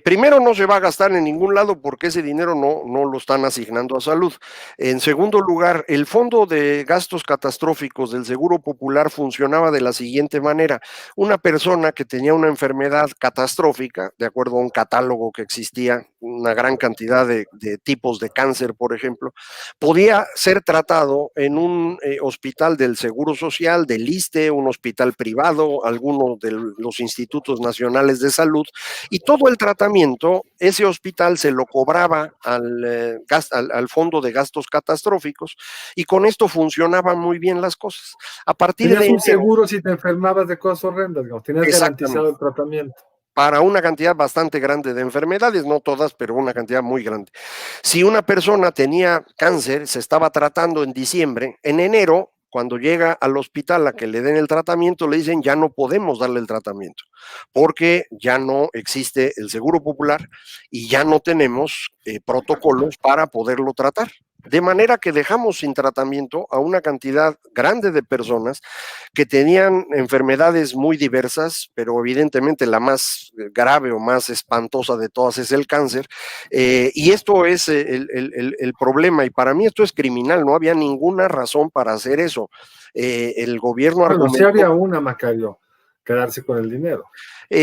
Primero, no se va a gastar en ningún lado porque ese dinero no lo están asignando a salud. En segundo lugar, el fondo de gastos catastróficos del Seguro Popular funcionaba de la siguiente manera. Una persona que tenía una enfermedad catastrófica, de acuerdo a un catálogo que existía, una gran cantidad de tipos de cáncer, por ejemplo, podía ser tratado en un hospital del Seguro Social, del ISSSTE, un hospital privado, alguno de los institutos nacionales de salud, y todo el tratamiento, ese hospital se lo cobraba al fondo de gastos catastróficos, y con esto funcionaban muy bien las cosas. A partir Tenías de un enero, seguro si te enfermabas de cosas horrendas, ¿no? Tenías garantizado exactamente, el tratamiento. para una cantidad bastante grande de enfermedades, no todas, pero una cantidad muy grande. Si una persona tenía cáncer, se estaba tratando en diciembre, en enero, cuando llega al hospital a que le den el tratamiento, le dicen ya no podemos darle el tratamiento, porque ya no existe el Seguro Popular y ya no tenemos protocolos para poderlo tratar. De manera que dejamos sin tratamiento a una cantidad grande de personas que tenían enfermedades muy diversas, pero evidentemente la más grave o más espantosa de todas es el cáncer. Y esto es el problema, y para mí esto es criminal, no había ninguna razón para hacer eso. El gobierno Bueno, sí argumentó. había una, Macario, quedarse con el dinero.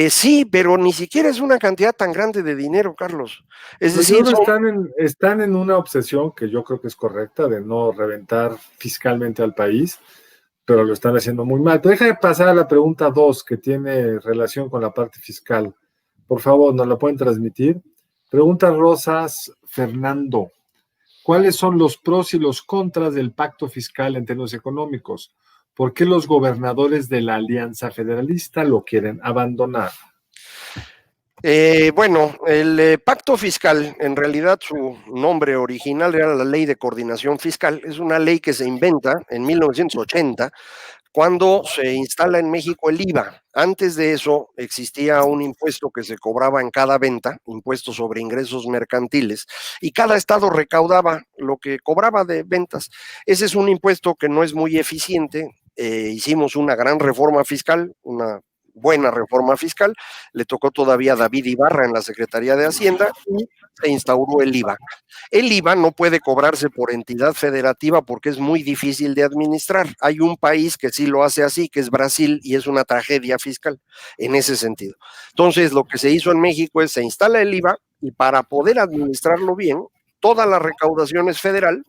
Sí, pero ni siquiera es una cantidad tan grande de dinero, Carlos. Es Pero yo decir, creo que están en una obsesión que yo creo que es correcta de no reventar fiscalmente al país, pero lo están haciendo muy mal. Pero déjame pasar a la pregunta 2, que tiene relación con la parte fiscal. Por favor, ¿nos la pueden transmitir? Pregunta Rosas Fernando. ¿Cuáles son los pros y los contras del pacto fiscal en términos económicos? ¿Por qué los gobernadores de la Alianza Federalista lo quieren abandonar? Bueno, el pacto fiscal, en realidad su nombre original era la Ley de Coordinación Fiscal. Es una ley que se inventa en 1980 cuando se instala en México el IVA. Antes de eso existía un impuesto que se cobraba en cada venta, impuesto sobre ingresos mercantiles, y cada estado recaudaba lo que cobraba de ventas. Ese es un impuesto que no es muy eficiente. Hicimos una gran reforma fiscal, una buena reforma fiscal, le tocó todavía a David Ibarra en la Secretaría de Hacienda y se instauró el IVA. El IVA no puede cobrarse por entidad federativa porque es muy difícil de administrar. Hay un país que sí lo hace así, que es Brasil, y es una tragedia fiscal en ese sentido. Entonces, lo que se hizo en México es se instala el IVA, y para poder administrarlo bien, toda la recaudación es federal,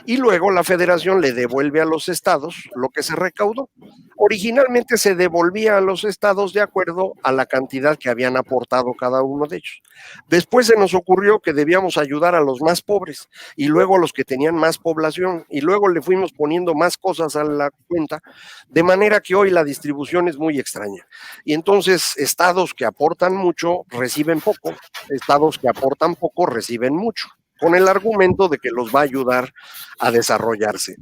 y luego la federación le devuelve a los estados lo que se recaudó. Originalmente se devolvía a los estados de acuerdo a la cantidad que habían aportado cada uno de ellos. Después se nos ocurrió que debíamos ayudar a los más pobres, y luego a los que tenían más población, y luego le fuimos poniendo más cosas a la cuenta, de manera que hoy la distribución es muy extraña. Y entonces estados que aportan mucho reciben poco, estados que aportan poco reciben mucho, con el argumento de que los va a ayudar a desarrollarse.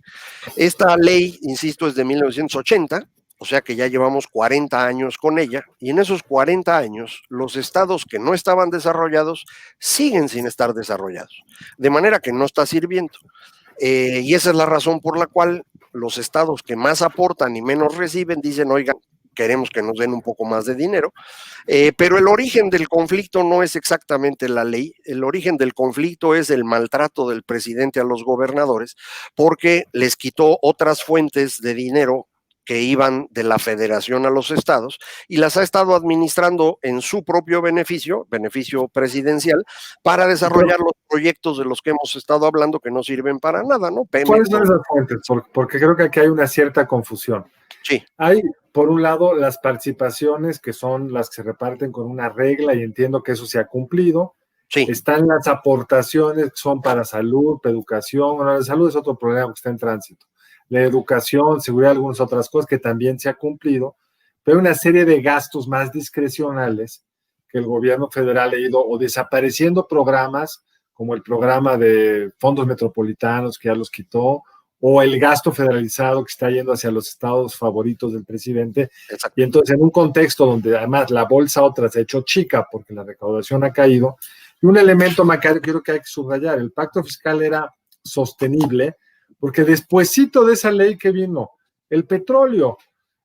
Esta ley, insisto, es de 1980, o sea que ya llevamos 40 años con ella, y en esos 40 años los estados que no estaban desarrollados siguen sin estar desarrollados, de manera que no está sirviendo. Y esa es la razón por la cual los estados que más aportan y menos reciben dicen, oigan, queremos que nos den un poco más de dinero, pero el origen del conflicto no es exactamente la ley, el origen del conflicto es el maltrato del presidente a los gobernadores, porque les quitó otras fuentes de dinero que iban de la federación a los estados, y las ha estado administrando en su propio beneficio presidencial, para desarrollar los proyectos de los que hemos estado hablando que no sirven para nada, ¿no? ¿Cuáles son esas fuentes? Porque creo que aquí hay una cierta confusión. Sí. Hay, por un lado, las participaciones, que son las que se reparten con una regla, y entiendo que eso se ha cumplido. Sí. Están las aportaciones que son para salud, educación. Bueno, la salud es otro problema que está en tránsito. La educación, seguridad, algunas otras cosas que también se ha cumplido, pero hay una serie de gastos más discrecionales que el gobierno federal ha ido o desapareciendo programas, como el programa de fondos metropolitanos, que ya los quitó, o el gasto federalizado que está yendo hacia los estados favoritos del presidente. Exacto. Y entonces, en un contexto donde además la bolsa otra se ha hecho chica porque la recaudación ha caído, y un elemento, Macario, creo que hay que subrayar: el pacto fiscal era sostenible porque despuesito de esa ley que vino el petróleo.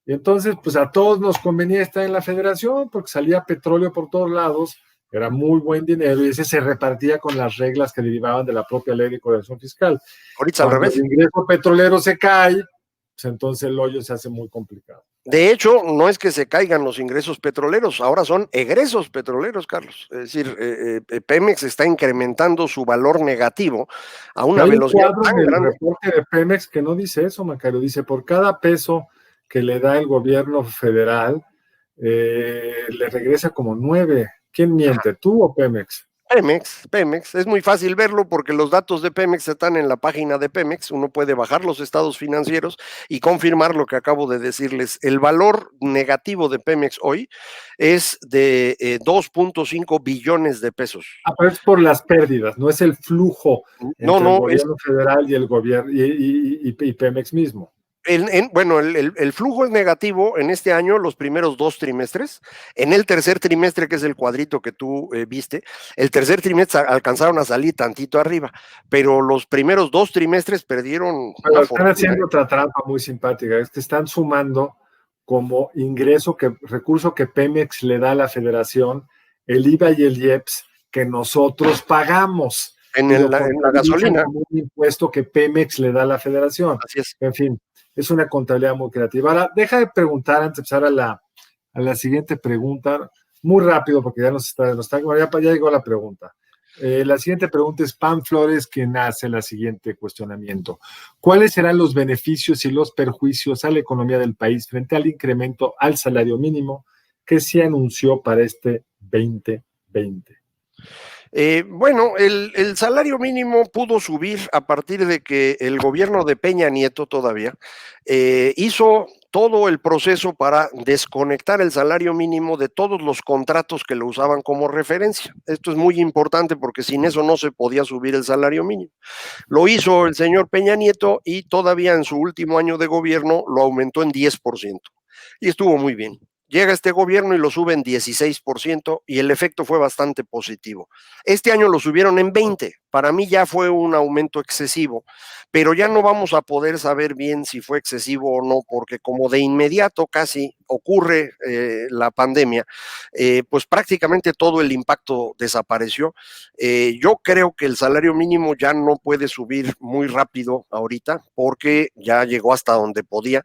Y entonces, pues a todos nos convenía estar en la federación porque salía petróleo por todos lados, era muy buen dinero y ese se repartía con las reglas que derivaban de la propia ley de coordinación fiscal. Ahorita al Cuando revés. el ingreso petrolero se cae, pues entonces el hoyo se hace muy complicado. De hecho, no es que se caigan los ingresos petroleros, ahora son egresos petroleros, Carlos. Es decir, Pemex está incrementando su valor negativo a una Hay un velocidad cuadro tan en el grande. reporte de Pemex que no dice eso, Macario. Dice, por cada peso que le da el gobierno federal, le regresa como 9. ¿Quién miente, tú o Pemex? Pemex, es muy fácil verlo porque los datos de Pemex están en la página de Pemex, uno puede bajar los estados financieros y confirmar lo que acabo de decirles. El valor negativo de Pemex hoy es de 2.5 billones de pesos. Pero es por las pérdidas, no es el flujo No, entre el no, es gobierno federal y el gobierno y Pemex mismo. bueno, el flujo es negativo en este año, los primeros 2 trimestres. En el tercer trimestre, que es el cuadrito que tú viste, el tercer trimestre alcanzaron a salir tantito arriba, pero los primeros 2 trimestres perdieron Pero una están fortuna. haciendo otra trampa muy simpática, es que están sumando como ingreso, recurso que Pemex le da a la federación, el IVA y el IEPS que nosotros pagamos. En la gasolina. Como un impuesto que Pemex le da a la federación. Así es. En fin, es una contabilidad muy creativa. Ahora, deja de preguntar antes de empezar a la siguiente pregunta, muy rápido, porque ya ya llegó la pregunta. La siguiente pregunta es Pam Flores, quien hace el siguiente cuestionamiento. ¿Cuáles serán los beneficios y los perjuicios a la economía del país frente al incremento al salario mínimo que se anunció para este 2020? Bueno, el salario mínimo pudo subir a partir de que el gobierno de Peña Nieto todavía hizo todo el proceso para desconectar el salario mínimo de todos los contratos que lo usaban como referencia. Esto es muy importante porque sin eso no se podía subir el salario mínimo. Lo hizo el señor Peña Nieto y todavía en su último año de gobierno lo aumentó en 10%. Y estuvo muy bien. Llega este gobierno y lo sube en 16% y el efecto fue bastante positivo. Este año lo subieron en 20%. Para mí ya fue un aumento excesivo, pero ya no vamos a poder saber bien si fue excesivo o no, porque como de inmediato casi ocurre la pandemia, pues prácticamente todo el impacto desapareció. Yo creo que el salario mínimo ya no puede subir muy rápido ahorita, porque ya llegó hasta donde podía,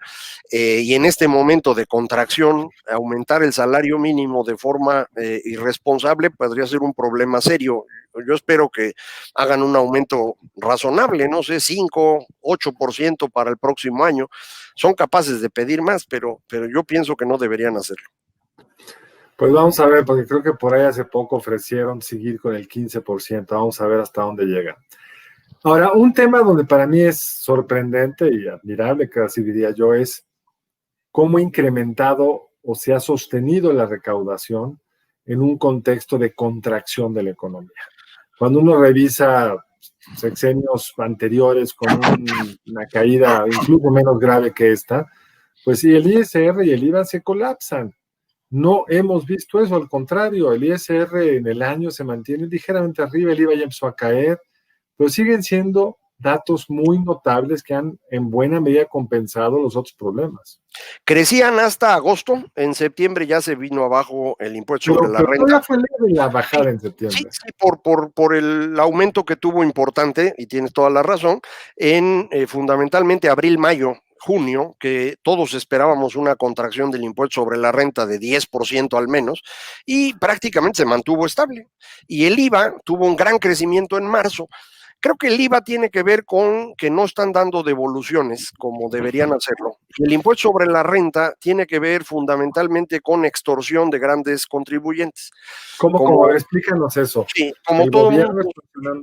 y en este momento de contracción, aumentar el salario mínimo de forma irresponsable podría ser un problema serio. Yo espero que hagan un aumento razonable, no sé, 5, 8% para el próximo año. Son capaces de pedir más, pero yo pienso que no deberían hacerlo. Pues vamos a ver, porque creo que por ahí hace poco ofrecieron seguir con el 15%. Vamos a ver hasta dónde llega. Ahora, un tema donde para mí es sorprendente y admirable, casi diría yo, es cómo ha incrementado o se ha sostenido la recaudación en un contexto de contracción de la economía. Cuando uno revisa sexenios anteriores con una caída incluso menos grave que esta, pues sí, el ISR y el IVA se colapsan. No hemos visto eso, al contrario, el ISR en el año se mantiene ligeramente arriba, el IVA ya empezó a caer, pero siguen siendo datos muy notables que han en buena medida compensado los otros problemas. Crecían hasta agosto, en septiembre ya se vino abajo el impuesto sobre la renta. Ya fue leve la bajada en septiembre. Sí, por el aumento que tuvo importante, y tienes toda la razón, en fundamentalmente abril, mayo, junio, que todos esperábamos una contracción del impuesto sobre la renta de 10% al menos, y prácticamente se mantuvo estable. Y el IVA tuvo un gran crecimiento en marzo. Creo que el IVA tiene que ver con que no están dando devoluciones como deberían hacerlo. Y el impuesto sobre la renta tiene que ver fundamentalmente con extorsión de grandes contribuyentes. ¿Cómo? Explícanos eso. Sí, como todo mundo,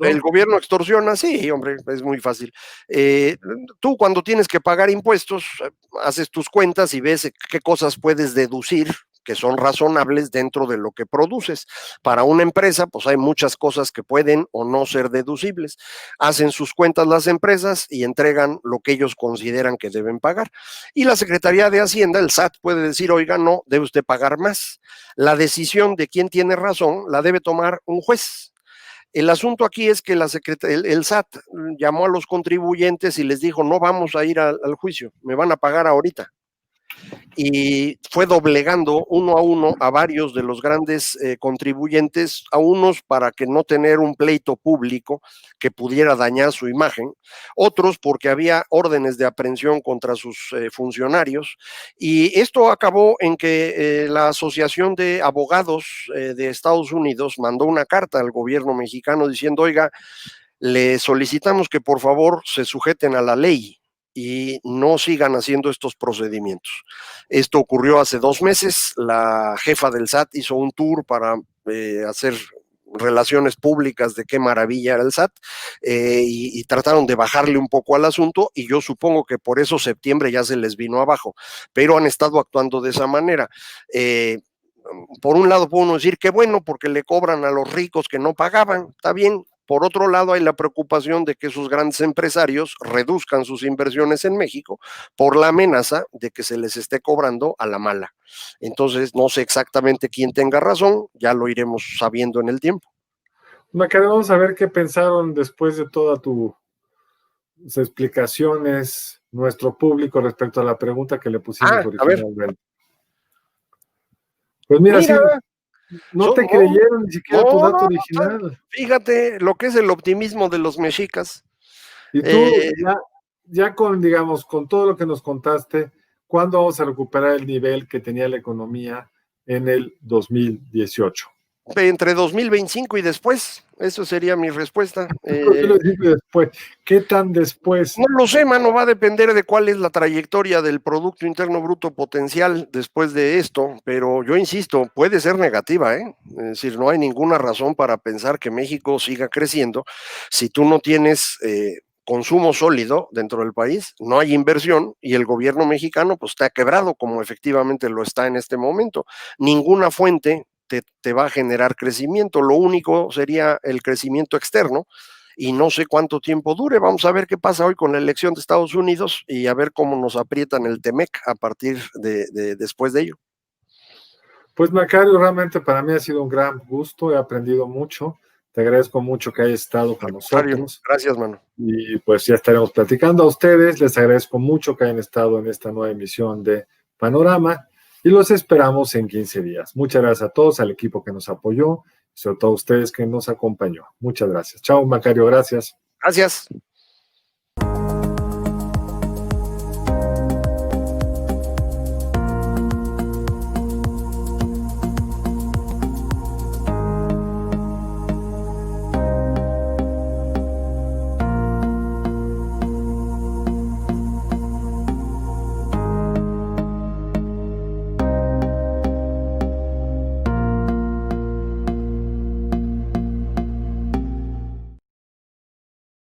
el gobierno extorsiona, sí, hombre, es muy fácil. Tú cuando tienes que pagar impuestos, haces tus cuentas y ves qué cosas puedes deducir que son razonables dentro de lo que produces. Para una empresa, pues hay muchas cosas que pueden o no ser deducibles. Hacen sus cuentas las empresas y entregan lo que ellos consideran que deben pagar. Y la Secretaría de Hacienda, el SAT, puede decir, oiga, no, debe usted pagar más. La decisión de quién tiene razón la debe tomar un juez. El asunto aquí es que el SAT llamó a los contribuyentes y les dijo, no vamos a ir al juicio, me van a pagar ahorita. y fue doblegando uno a uno a varios de los grandes contribuyentes, a unos para que no tener un pleito público que pudiera dañar su imagen, otros porque había órdenes de aprehensión contra sus funcionarios, y esto acabó en que la Asociación de Abogados de Estados Unidos mandó una carta al gobierno mexicano diciendo, oiga, le solicitamos que por favor se sujeten a la ley y no sigan haciendo estos procedimientos. Esto ocurrió hace 2 meses, la jefa del SAT hizo un tour para hacer relaciones públicas de qué maravilla era el SAT, y trataron de bajarle un poco al asunto, y yo supongo que por eso septiembre ya se les vino abajo, pero han estado actuando de esa manera. Por un lado puedo decir que bueno, porque le cobran a los ricos que no pagaban, está bien. Por otro lado, hay la preocupación de que esos grandes empresarios reduzcan sus inversiones en México por la amenaza de que se les esté cobrando a la mala. Entonces, no sé exactamente quién tenga razón, ya lo iremos sabiendo en el tiempo. Macario, vamos a ver qué pensaron después de todas tus explicaciones nuestro público respecto a la pregunta que le pusimos originalmente. Pues mira, sí, no te creyeron ni siquiera tu dato original. Fíjate lo que es el optimismo de los mexicas. Y tú, ya con, digamos, con todo lo que nos contaste, ¿cuándo vamos a recuperar el nivel que tenía la economía en el 2018? Entre 2025 y después, eso sería mi respuesta. Después. ¿Qué tan después? No lo sé, mano, va a depender de cuál es la trayectoria del Producto Interno Bruto potencial después de esto, pero yo insisto, puede ser negativa, ¿eh? Es decir, no hay ninguna razón para pensar que México siga creciendo si tú no tienes consumo sólido dentro del país, no hay inversión y el gobierno mexicano pues está quebrado como efectivamente lo está en este momento. Ninguna fuente te va a generar crecimiento, lo único sería el crecimiento externo y no sé cuánto tiempo dure. Vamos a ver qué pasa hoy con la elección de Estados Unidos y a ver cómo nos aprietan el TEMEC a partir de después de ello. Pues Macario, realmente para mí ha sido un gran gusto, he aprendido mucho, te agradezco mucho que hayas estado con nosotros. Gracias, mano. Y pues ya estaremos platicando a ustedes, les agradezco mucho que hayan estado en esta nueva emisión de Panorama y los esperamos en 15 días. Muchas gracias a todos, al equipo que nos apoyó y sobre todo a ustedes que nos acompañó. Muchas gracias. Chao, Macario, gracias. Gracias.